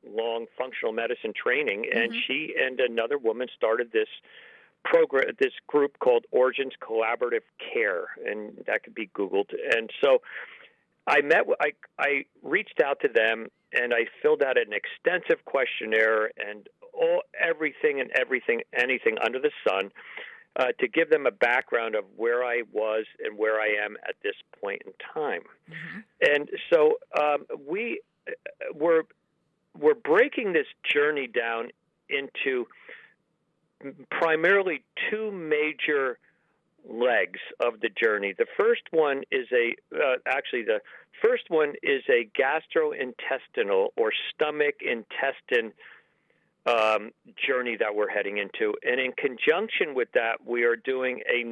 functional medicine training, and she and another woman started this program, this group called Origins Collaborative Care, and that could be Googled. And so I reached out to them, and I filled out an extensive questionnaire and anything under the sun, to give them a background of where I was and where I am at this point in time. And so we're breaking this journey down into primarily two major legs of the journey. The first one is a gastrointestinal or stomach-intestine journey that we're heading into. And in conjunction with that, we are doing a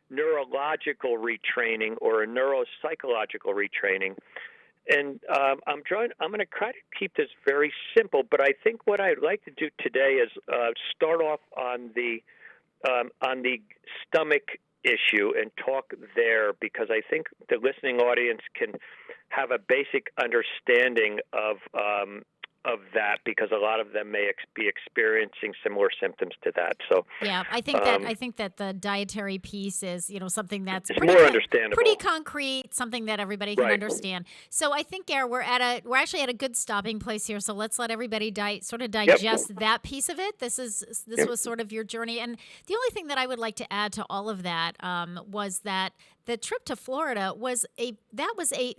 neurological retraining or a neuropsychological retraining. And I'm going to try to keep this very simple, but I think what I'd like to do today is start off on the stomach issue and talk there, because I think the listening audience can have a basic understanding of that, because a lot of them may be experiencing similar symptoms to that. So I think that the dietary piece is something that's more understandable, pretty concrete, something that everybody can understand. So I think, Gare, we're actually at a good stopping place here. So let's let everybody digest that piece of it. This was sort of your journey, and the only thing that I would like to add to all of that was that the trip to Florida was it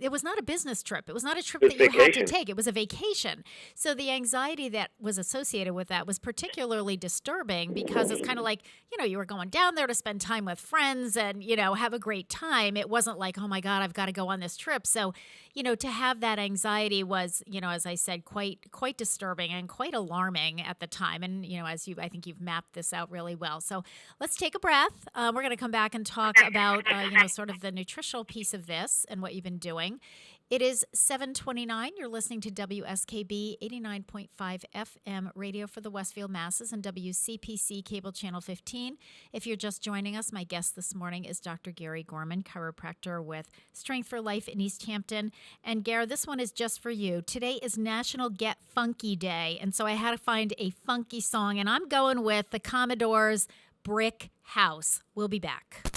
was not a business trip. It was not a trip that you had to take. It was a vacation. So the anxiety that was associated with that was particularly disturbing, because it's kind of like, you were going down there to spend time with friends and, have a great time. It wasn't like, oh my God, I've got to go on this trip. So, to have that anxiety was, as I said, quite disturbing and quite alarming at the time. And, I think you've mapped this out really well. So let's take a breath. We're going to come back and talk about, sort of the nutritional piece of this and what you've been doing. It is 7:29. You're listening to WSKB 89.5 FM radio for the Westfield Masses and WCPC Cable Channel 15. If you're just joining us, my guest this morning is Dr. Gary Gorman, chiropractor with Strength for Life in East Hampton. And Gary, this one is just for you. Today is National Get Funky Day, and so I had to find a funky song, and I'm going with the Commodore's Brick House. We'll be back.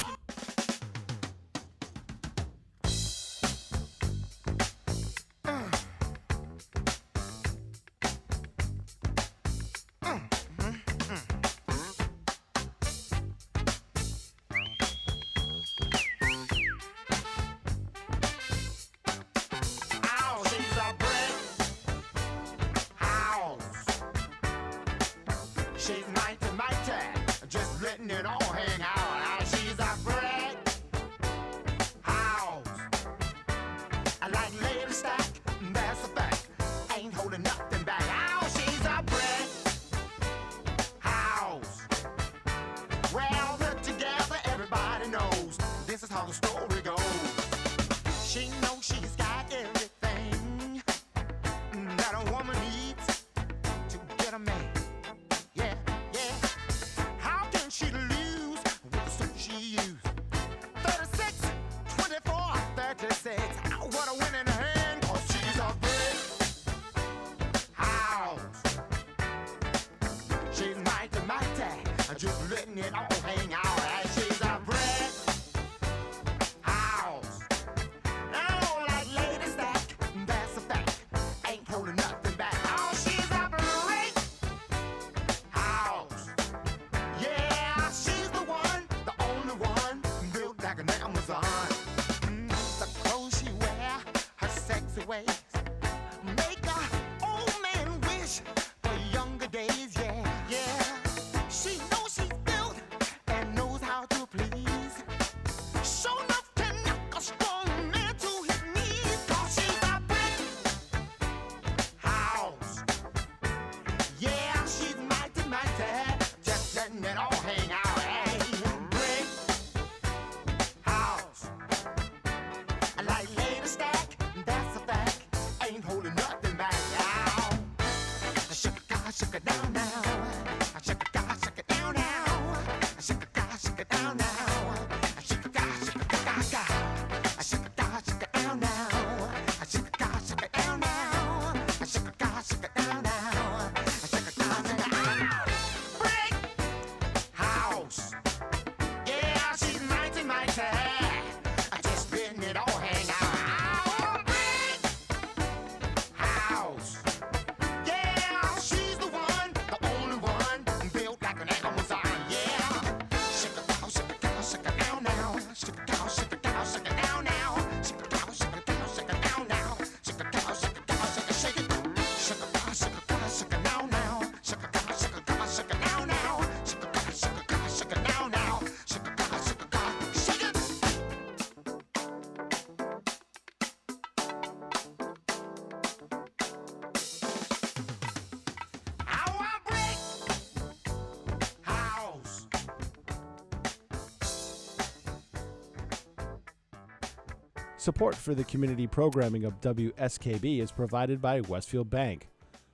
Support for the community programming of WSKB is provided by Westfield Bank.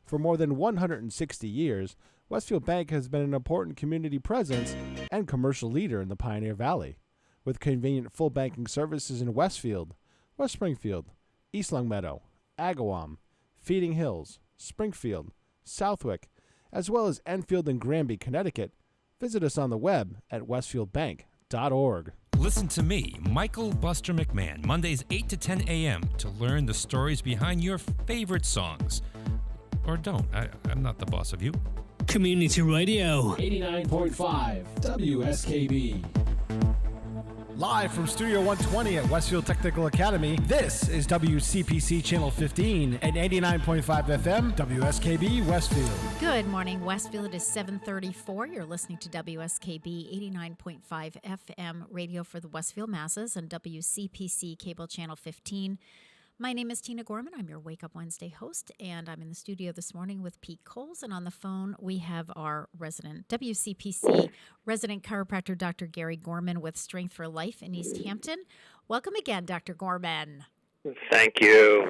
For more than 160 years, Westfield Bank has been an important community presence and commercial leader in the Pioneer Valley. With convenient full banking services in Westfield, West Springfield, East Longmeadow, Agawam, Feeding Hills, Springfield, Southwick, as well as Enfield and Granby, Connecticut, visit us on the web at westfieldbank.org. Listen to me, Michael Buster McMahon, Mondays 8 to 10 a.m. to learn the stories behind your favorite songs. Or don't. I'm not the boss of you. Community Radio 89.5 WSKB. Live from Studio 120 at Westfield Technical Academy, this is WCPC Channel 15 and 89.5 FM, WSKB Westfield. Good morning, Westfield. It is 7:34. You're listening to WSKB 89.5 FM radio for the Westfield Masses and WCPC Cable Channel 15. My name is Tina Gorman. I'm your Wake Up Wednesday host, and I'm in the studio this morning with Pete Coles. And on the phone, we have our resident WCPC resident chiropractor, Dr. Gary Gorman with Strength for Life in East Hampton. Welcome again, Dr. Gorman. Thank you.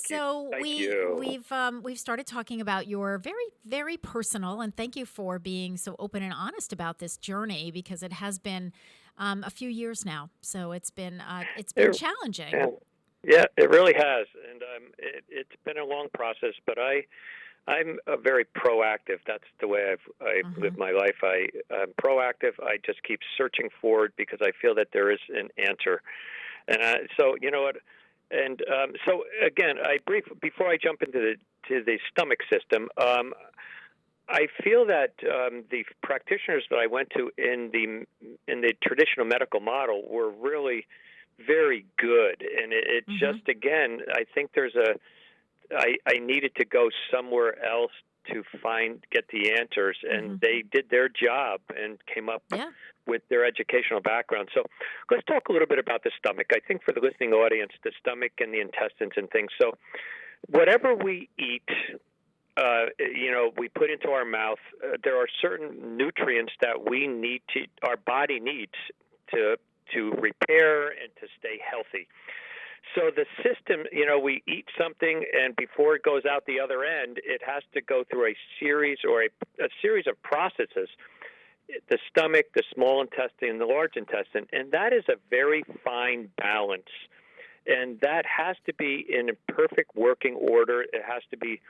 So we've started talking about your very, very personal, and thank you for being so open and honest about this journey, because it has been a few years now. So it's been challenging. Yeah, it really has, and it's been a long process. But I'm very proactive. That's the way I've lived my life. I'm proactive. I just keep searching forward because I feel that there is an answer. And so you know what. And so again, before I jump into the stomach system, I feel that the practitioners that I went to in the traditional medical model were really very good, and it just again, I think I needed to go somewhere else to get the answers, and they did their job and came up with their educational background. So let's talk a little bit about the stomach. I think for the listening audience, the stomach and the intestines and things. So whatever we eat, we put into our mouth, there are certain nutrients that our body needs to repair and to stay healthy. So the system, we eat something, and before it goes out the other end, it has to go through a series of processes. The stomach, the small intestine, the large intestine, and that is a very fine balance. And that has to be in a perfect working order. It has to be,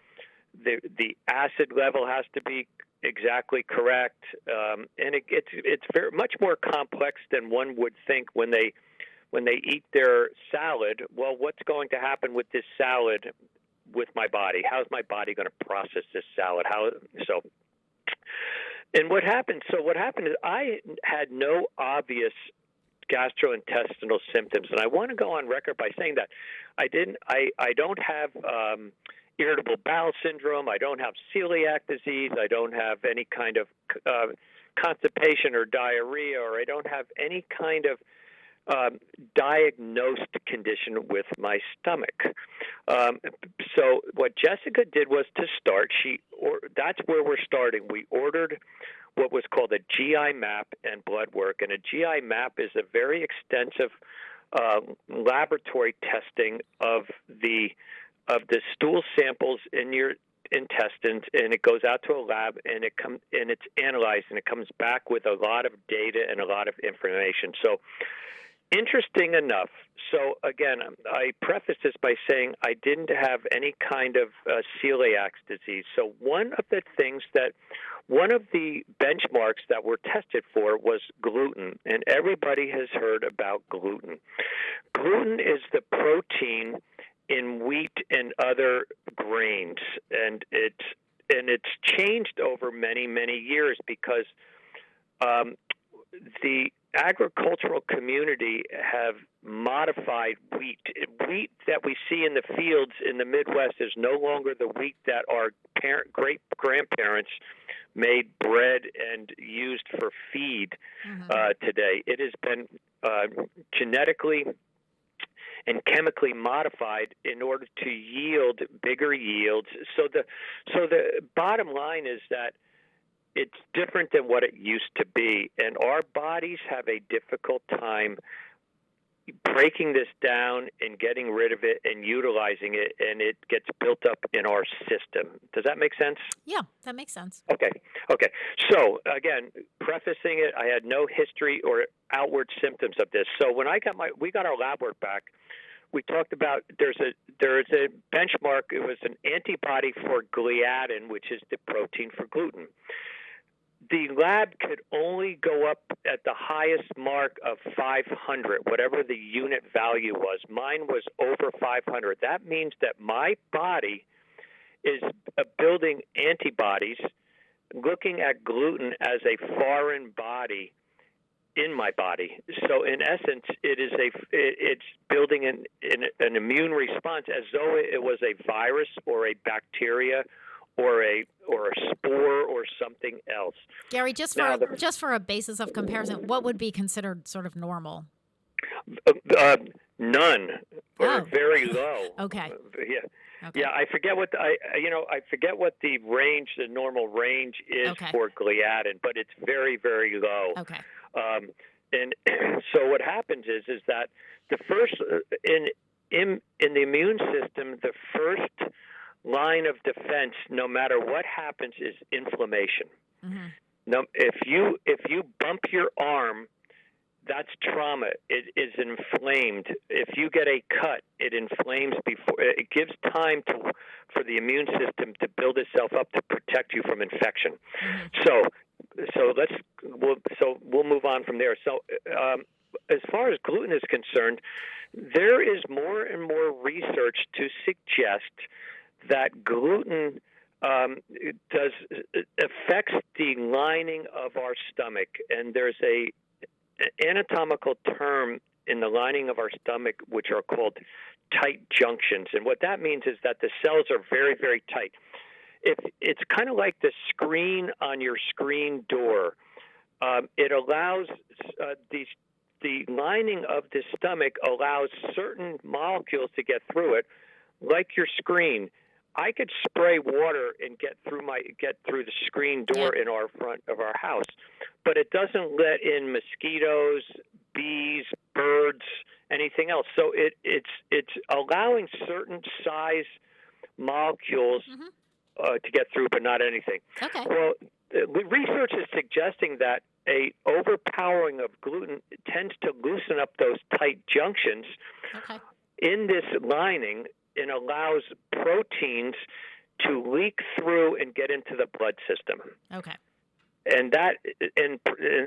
the acid level has to be exactly correct. And it's very much more complex than one would think when they eat their salad. Well, what's going to happen with this salad with my body? How's my body going to process this salad? And what happened is I had no obvious gastrointestinal symptoms, and I want to go on record by saying that I don't have irritable bowel syndrome, I don't have celiac disease, I don't have any kind of constipation or diarrhea, or I don't have any kind of diagnosed condition with my stomach. So what Jessica did was to start. That's where we're starting. We ordered what was called a GI map and blood work, and a GI map is a very extensive laboratory testing of the stool samples in your intestines, and it goes out to a lab, and it's analyzed, and it comes back with a lot of data and a lot of information. So interesting enough. So again, I preface this by saying I didn't have any kind of celiac disease. So one of the benchmarks that were tested for was gluten, and everybody has heard about gluten. Gluten is the protein in wheat and other grains, and it's changed over many, many years because the agricultural community have modified wheat. Wheat that we see in the fields in the Midwest is no longer the wheat that our great-grandparents made bread and used for feed today. It has been genetically and chemically modified in order to yield bigger yields. So the bottom line is that it's different than what it used to be, and our bodies have a difficult time breaking this down and getting rid of it and utilizing it, and it gets built up in our system. Does that make sense? Yeah, that makes sense. Okay. So again, prefacing it, I had no history or outward symptoms of this. So when we got our lab work back, we talked about there's a benchmark. It was an antibody for gliadin, which is the protein for gluten. The lab could only go up at the highest mark of 500, whatever the unit value was. Mine was over 500. That means that my body is building antibodies, looking at gluten as a foreign body in my body. So in essence, it's building an immune response as though it was a virus or a bacteria or a spore or something else. Gary, just for a basis of comparison, what would be considered sort of normal? None, or very low. Okay. Yeah. Okay. Yeah, I forget what the normal range is for gliadin, but it's very, very low. Okay. And so what happens is that the first in the immune system, the first line of defense, no matter what happens, is inflammation. Mm-hmm. Now, if you bump your arm, that's trauma. It is inflamed. If you get a cut, it inflames before. It gives time for the immune system to build itself up to protect you from infection. Mm-hmm. So we'll move on from there. So as far as gluten is concerned, there is more and more research to suggest that gluten affects the lining of our stomach, and there's an anatomical term in the lining of our stomach which are called tight junctions. And what that means is that the cells are very, very tight. It's kind of like the screen on your screen door. It allows the lining of the stomach allows certain molecules to get through it, like your screen. I could spray water and get through the screen door in our front of our house, but it doesn't let in mosquitoes, bees, birds, anything else. So it's allowing certain size molecules to get through, but not anything. Okay. Well, the research is suggesting that a overpowering of gluten tends to loosen up those tight junctions in this lining, and allows proteins to leak through and get into the blood system. Okay. And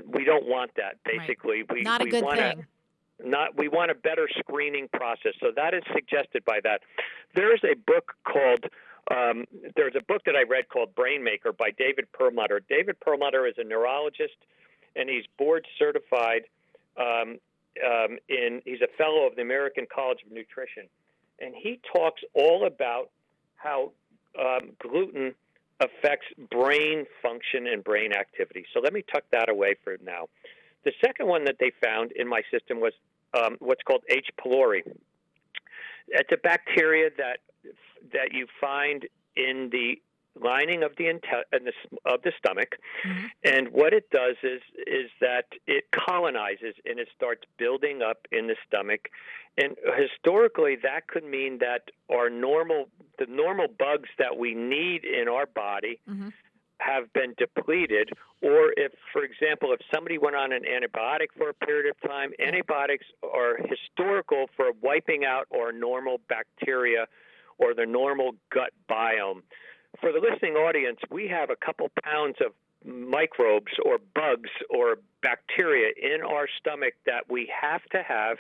we don't want that. Basically, right. Not a good thing. We want a better screening process. So that is suggested by that. There's a book that I read called Brain Maker by David Perlmutter. David Perlmutter is a neurologist, and he's board certified. He's a fellow of the American College of Nutrition. And he talks all about how gluten affects brain function and brain activity. So let me tuck that away for now. The second one that they found in my system was what's called H. pylori. It's a bacteria that you find in the lining of the stomach, and what it does is that it colonizes and it starts building up in the stomach. And historically, that could mean that the normal bugs that we need in our body have been depleted, or if, for example, if somebody went on an antibiotic for a period of time, antibiotics are historical for wiping out our normal bacteria or the normal gut biome. For the listening audience, we have a couple pounds of microbes or bugs or bacteria in our stomach that we have to have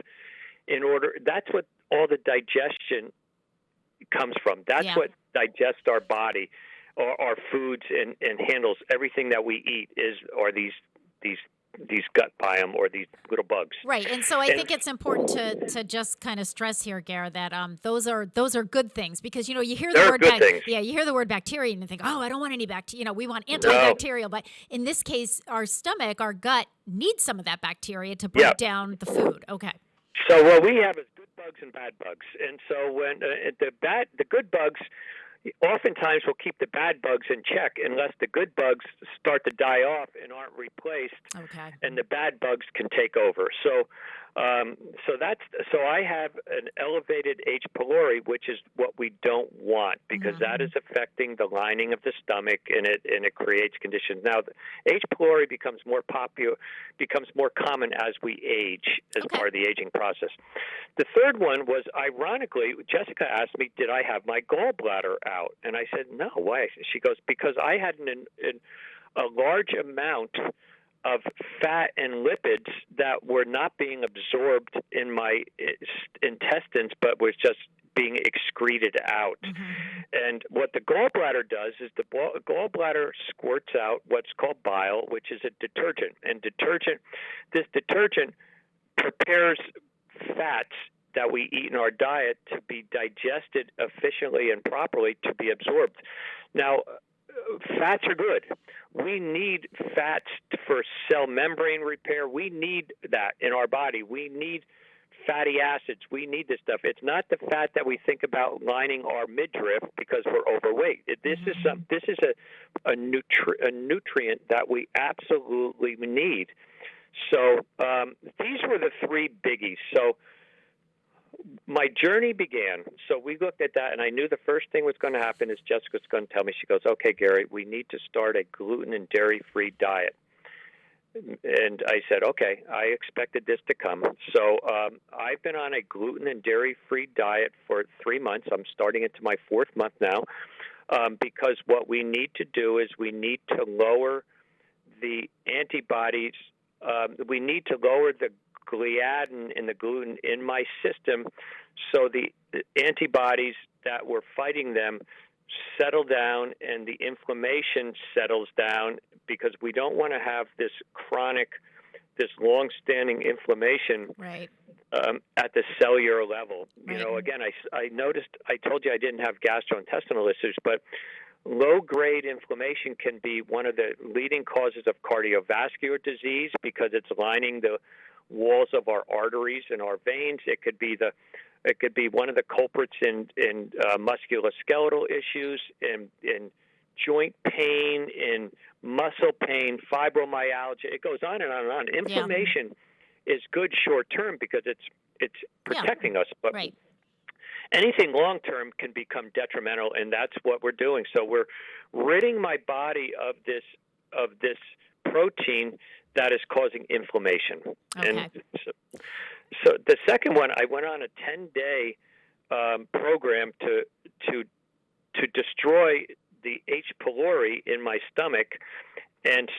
in order. That's what all the digestion comes from. That's what digests our body, our foods, and handles everything that we eat are these gut biome or these little bugs. Right, and so I think it's important to just kind of stress here, Gare, that those are good things, because you hear the word you hear the word bacteria and you think, oh, I don't want any bacteria. We want antibacterial, but in this case, our stomach, our gut needs some of that bacteria to break down the food. Okay. So what we have is good bugs and bad bugs, and so when the good bugs oftentimes will keep the bad bugs in check unless the good bugs start to die off and aren't replaced, and the bad bugs can take over. So I have an elevated H. pylori, which is what we don't want, because that is affecting the lining of the stomach, and it creates conditions. Now, H. pylori becomes more common as we age, as part of the aging process. The third one was, ironically, Jessica asked me, did I have my gallbladder out? And I said, no. Why? She goes, because I had a large amount of fat and lipids that were not being absorbed in my intestines, but was just being excreted out. And what the gallbladder does is the gallbladder squirts out what's called bile, which is a detergent. And this detergent prepares fats that we eat in our diet to be digested efficiently and properly to be absorbed. Now, fats are good. We need fats for cell membrane repair. We need that in our body. We need fatty acids. We need this stuff. It's not the fat that we think about lining our midriff because we're overweight. This is a nutrient that we absolutely need. So these were the three biggies. So my journey began. So we looked at that, and I knew the first thing was going to happen is Jessica's going to tell me. She goes, "Okay, Gary, we need to start a gluten and dairy-free diet." And I said, "Okay." I expected this to come. So I've been on a gluten and dairy-free diet for 3 months. I'm starting into my 4th month now, because what we need to do is we need to lower the antibodies. We need to lower the gliadin in the gluten in my system so the antibodies that were fighting them settle down and the inflammation settles down, because we don't want to have this chronic, this long-standing inflammation at the cellular level. You know, again, I noticed, I told you I didn't have gastrointestinal issues, but low-grade inflammation can be one of the leading causes of cardiovascular disease because it's lining the walls of our arteries and our veins. It could be one of the culprits in musculoskeletal issues, in joint pain, in muscle pain, fibromyalgia. It goes on and on and on. Inflammation is good short term because it's protecting us, but anything long term can become detrimental, and that's what we're doing. So we're ridding my body of this protein that is causing inflammation. Okay. And so the second one, I went on a 10-day program to destroy the H. pylori in my stomach and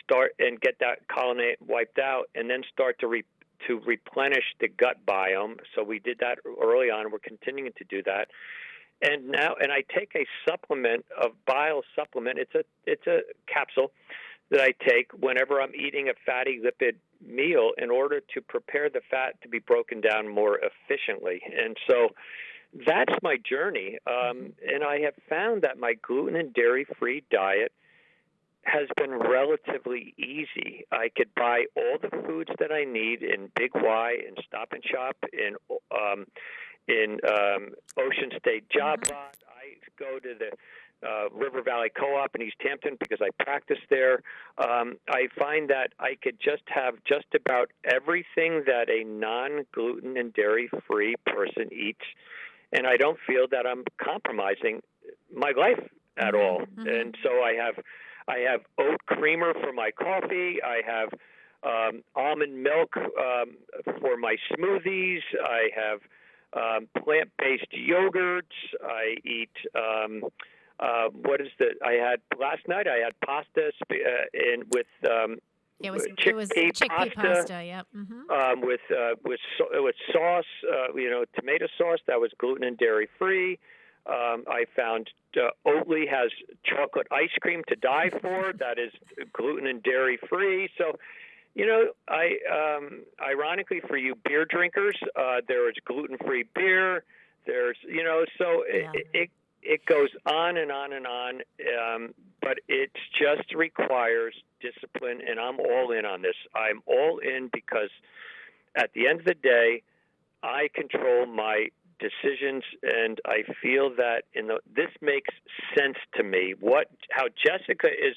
get that colony wiped out, and then start to replenish the gut biome. So we did that early on. We're continuing to do that. And I take a supplement, a bile supplement. It's a capsule that I take whenever I'm eating a fatty lipid meal in order to prepare the fat to be broken down more efficiently. And so that's my journey. And I have found that my gluten and dairy-free diet has been relatively easy. I could buy all the foods that I need in Big Y, in Stop and Shop, in Ocean State Job Lot. I go to the River Valley Co-op in East Hampton because I practice there. I find that I could just have just about everything that a non-gluten and dairy-free person eats, and I don't feel that I'm compromising my life at all. And so I have oat creamer for my coffee. I have almond milk for my smoothies. I have plant-based yogurts. I eat I had last night. I had pasta with chickpea pasta. Yep. With sauce, tomato sauce that was gluten and dairy free. I found Oatly has chocolate ice cream to die for that is gluten and dairy free. So, ironically for you beer drinkers, there is gluten-free beer. There's, it goes on and on and on, but it just requires discipline, and I'm all in on this. I'm all in because at the end of the day, I control my decisions, and I feel that this makes sense to me. How Jessica is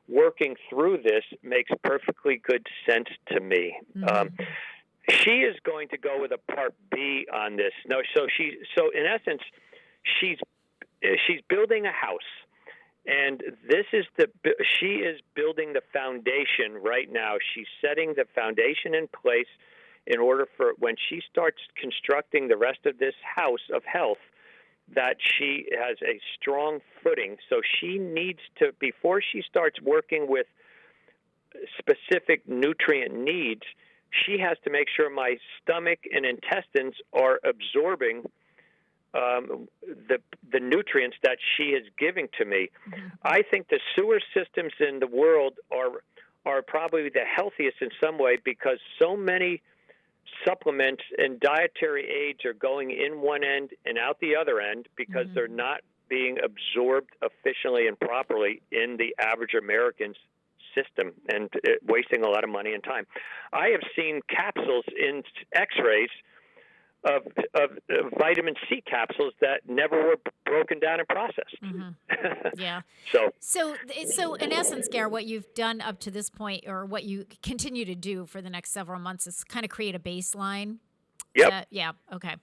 working through this makes perfectly good sense to me. She is going to go with a Part B on this. No, so in essence, she's building a house, and she is building the foundation right now. She's setting the foundation in place in order for when she starts constructing the rest of this house of health, that she has a strong footing. So she needs to, before she starts working with specific nutrient needs, she has to make sure my stomach and intestines are absorbing the nutrients that she is giving to me. I think the sewer systems in the world are probably the healthiest in some way because so many supplements and dietary aids are going in one end and out the other end because they're not being absorbed efficiently and properly in the average American's system and wasting a lot of money and time. I have seen capsules in x-rays of vitamin C capsules that never were broken down and processed. Yeah. So in essence, Gare, what you've done up to this point, or what you continue to do for the next several months, is kind of create a baseline Yep. Yeah. Okay.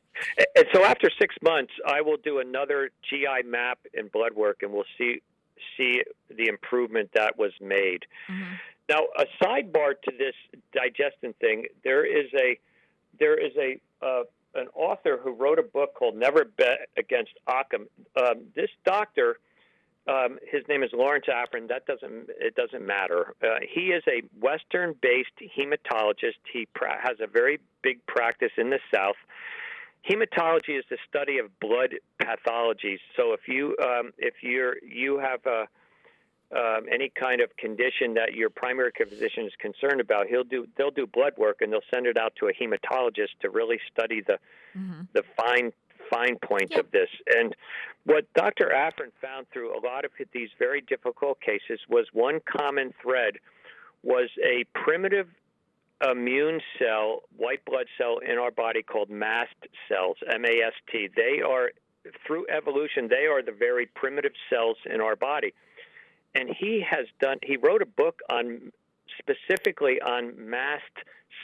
And so after 6 months, I will do another GI map and blood work, and we'll see the improvement that was made. Mm-hmm. Now, a sidebar to this digestion thing, there is an author who wrote a book called Never Bet Against Occam. This doctor, his name is Lawrence Afrin. It doesn't matter. He is a Western-based hematologist. He has a very big practice in the South. Hematology is the study of blood pathologies. So if you have any kind of condition that your primary care physician is concerned about, they'll do blood work, and they'll send it out to a hematologist to really study the fine points of this. And what Dr. Afrin found through a lot of these very difficult cases was one common thread was a primitive immune cell, white blood cell in our body called mast cells, M-A-S-T. They are, through evolution, they are the very primitive cells in our body. And he wrote a book specifically on mast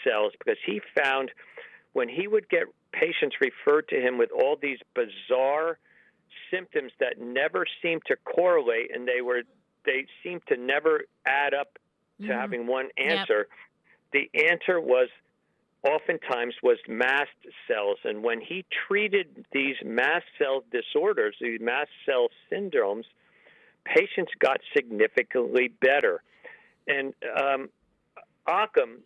cells, because he found when he would get patients referred to him with all these bizarre symptoms that never seemed to correlate, and they seemed to never add up to having one answer. Yep. The answer was oftentimes mast cells. And when he treated these mast cell disorders, these mast cell syndromes, patients got significantly better. And Occam,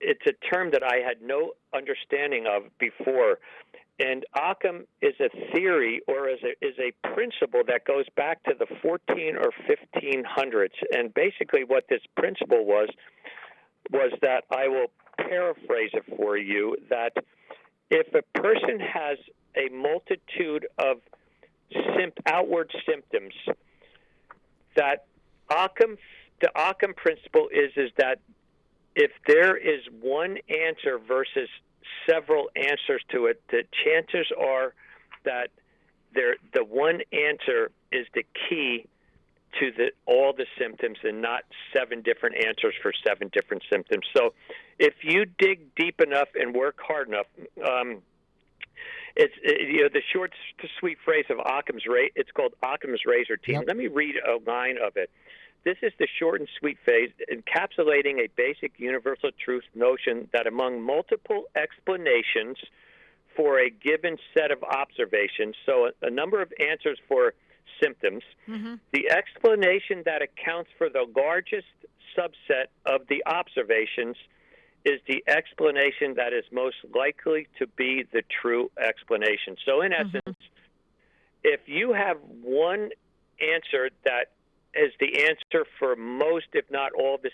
it's a term that I had no understanding of before. And Occam is a theory, or is a principle that goes back to the 14 or 1500s. And basically what this principle was that, I will paraphrase it for you, that if a person has a multitude of outward symptoms, that the Occam principle is that if there is one answer versus several answers to it, the chances are that the one answer is the key to all the symptoms, and not 7 different answers for 7 different symptoms. So if you dig deep enough and work hard enough, the short, sweet phrase of Occam's it's called Occam's razor team. Yep. Let me read a line of it. This is the short and sweet phrase encapsulating a basic universal truth notion that among multiple explanations for a given set of observations, so a number of answers for symptoms, the explanation that accounts for the largest subset of the observations is the explanation that is most likely to be the true explanation. So in essence, if you have one answer that is the answer for most, if not all, the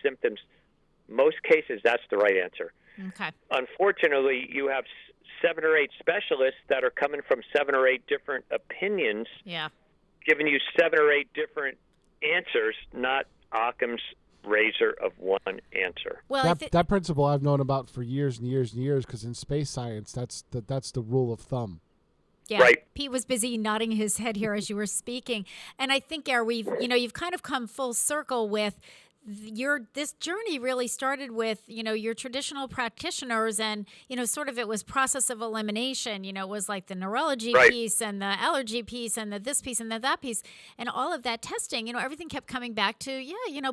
symptoms, most cases, that's the right answer. Okay. Unfortunately, you have 7 or 8 specialists that are coming from 7 or 8 different opinions, giving you 7 or 8 different answers, not Occam's razor of one answer. Well, that principle I've known about for years and years and years, because in space science, that's the rule of thumb. Yeah, right. Pete was busy nodding his head here as you were speaking, and I think, you've kind of come full circle with this journey. Really started with your traditional practitioners, and sort of it was process of elimination. It was like the neurology piece and the allergy piece and the this piece and the that piece, and all of that testing. Everything kept coming back to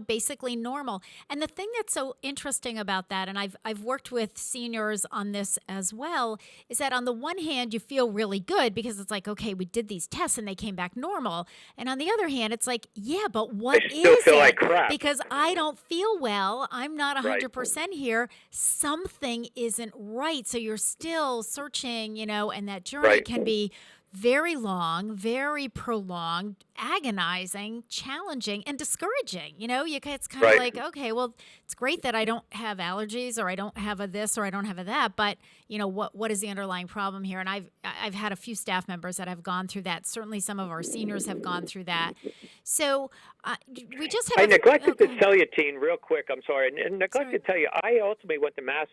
basically normal. And the thing that's so interesting about that, and I've worked with seniors on this as well, is that on the one hand you feel really good because it's like, okay, we did these tests and they came back normal, and on the other hand it's like, yeah, but what I still is feel it? Like crap. Because I don't feel well. I'm not 100% here. Something isn't right. So you're still searching, and that journey can be very long, very prolonged, agonizing, challenging, and discouraging. It's kind of like, okay, well, it's great that I don't have allergies, or I don't have a this, or I don't have a that, but what is the underlying problem here? And I've had a few staff members that have gone through that. Certainly some of our seniors have gone through that. So we just have. I neglected to tell you, Teen, real quick. I'm sorry. And neglected to tell you, I ultimately went to Mass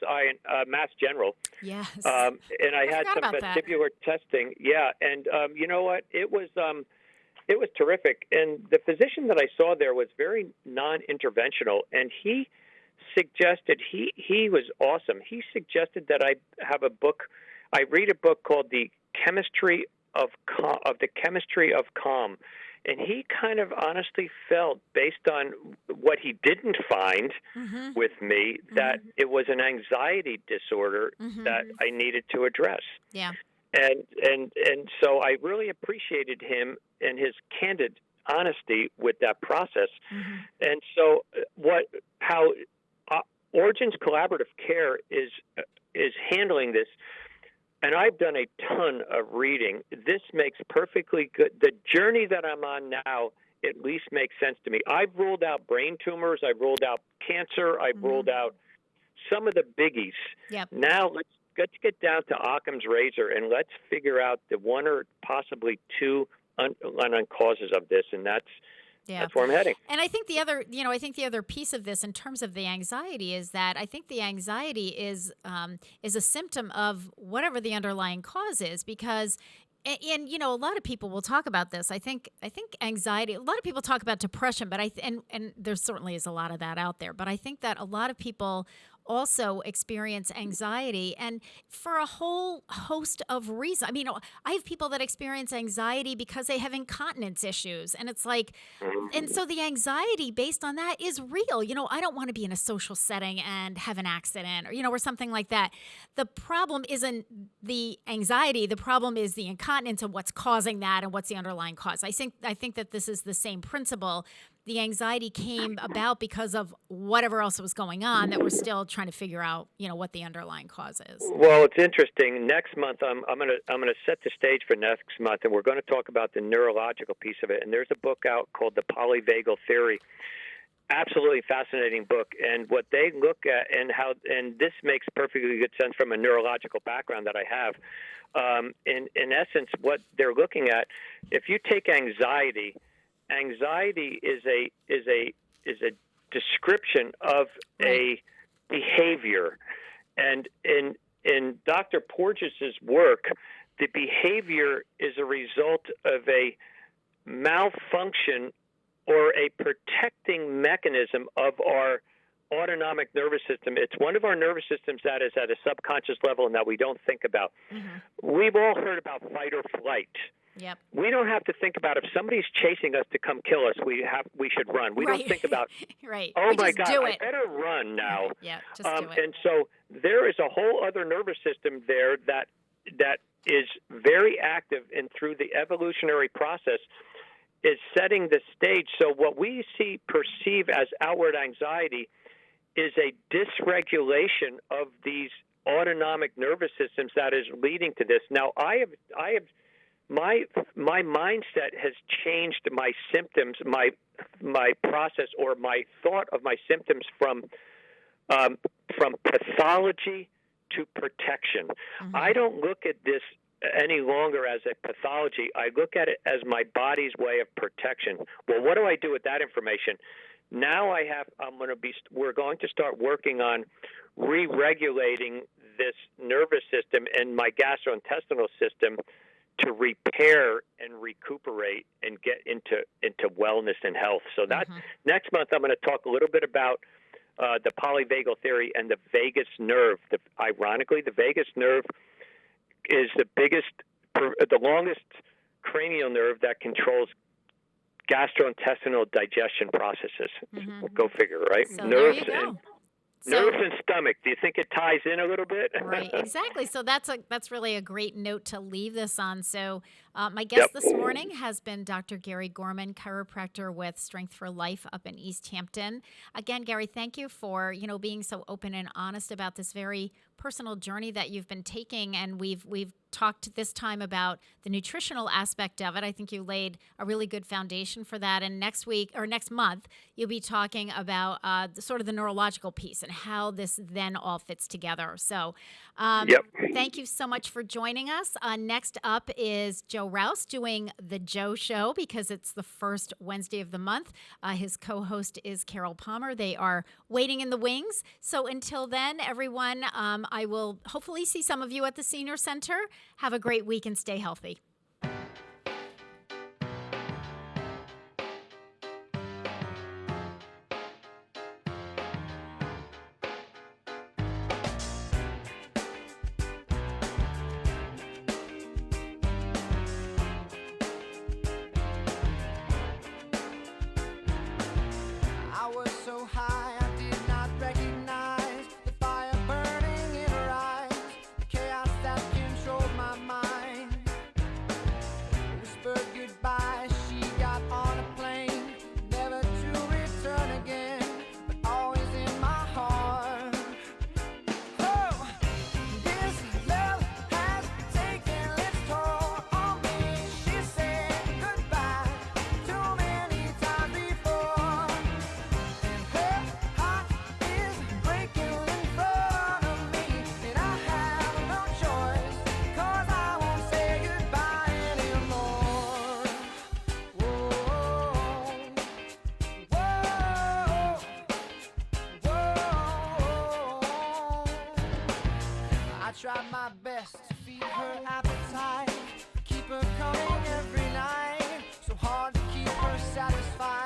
General. Yes. And I had some vestibular testing. Yeah. And you know what? It was terrific. And the physician that I saw there was very non-interventional, and he suggested he was awesome. He suggested that I have a book. I read a book called The Chemistry of the Chemistry of Calm. And he kind of honestly felt, based on what he didn't find with me, that it was an anxiety disorder that I needed to address. Yeah. And so I really appreciated him and his candid honesty with that process. And so how Origins Collaborative Care is handling this. And I've done a ton of reading. This makes perfectly good. The journey that I'm on now at least makes sense to me. I've ruled out brain tumors. I've ruled out cancer. I've ruled out some of the biggies. Yep. Now let's get down to Occam's razor and let's figure out the one or possibly two unknown causes of this, and that's where I'm heading. And I think the other piece of this in terms of the anxiety is that I think the anxiety is a symptom of whatever the underlying cause is, because and a lot of people will talk about this. I think anxiety, a lot of people talk about depression, but and there certainly is a lot of that out there, but I think that a lot of people also experience anxiety, and for a whole host of reasons. I mean, I have people that experience anxiety because they have incontinence issues, and it's like, and so the anxiety based on that is real. I don't want to be in a social setting and have an accident or something like that. The problem isn't the anxiety. The problem is the incontinence and what's causing that and what's the underlying cause. I think that this is the same principle. The anxiety came about because of whatever else was going on that we're still trying to figure out, what the underlying cause is. Well, it's interesting. Next month, I'm gonna set the stage for next month, and we're going to talk about the neurological piece of it. And there's a book out called The Polyvagal Theory. Absolutely fascinating book. And what they look at and this makes perfectly good sense from a neurological background that I have. In essence, what they're looking at, if you take anxiety is a description of a behavior, and in Dr. Porges's work, the behavior is a result of a malfunction or a protecting mechanism of our autonomic nervous system. It's one of our nervous systems that is at a subconscious level and that we don't think about. We've all heard about fight or flight. Yep. We don't have to think about if somebody's chasing us to come kill us, we should run. We don't think about, right. Oh we my just God, do I it. better run now. Yeah, just do it. And so there is a whole other nervous system there that is very active, and through the evolutionary process is setting the stage. So what we perceive as outward anxiety is a dysregulation of these autonomic nervous systems that is leading to this. Now, I have my mindset has changed my symptoms, my process, or my thought of my symptoms from pathology to protection. I don't look at this any longer as a pathology. I look at it as my body's way of protection. Well, what do I do with that information? Now we're going to start working on re-regulating this nervous system and my gastrointestinal system to repair and recuperate and get into wellness and health. So that next month I'm going to talk a little bit about the polyvagal theory and the vagus nerve. Ironically, the vagus nerve is the longest cranial nerve that controls gastrointestinal digestion processes. Go figure, right? So nerves there you go. Nerves and stomach. Do you think it ties in a little bit? Right, exactly. So that's really a great note to leave this on. So my guest this morning has been Dr. Gary Gorman, chiropractor with Strength for Life up in East Hampton. Again, Gary, thank you for being so open and honest about this very personal journey that you've been taking, and we've talked this time about the nutritional aspect of it. I think you laid a really good foundation for that. And next month, you'll be talking about sort of the neurological piece and how this then all fits together. So thank you so much for joining us. Next up is Joe Rouse doing The Joe Show, because it's the first Wednesday of the month. His co-host is Carol Palmer. They are waiting in the wings. So until then, everyone, I will hopefully see some of you at the Senior Center. Have a great week and stay healthy. try my best to feed her appetite, keep her coming every night. So hard to keep her satisfied.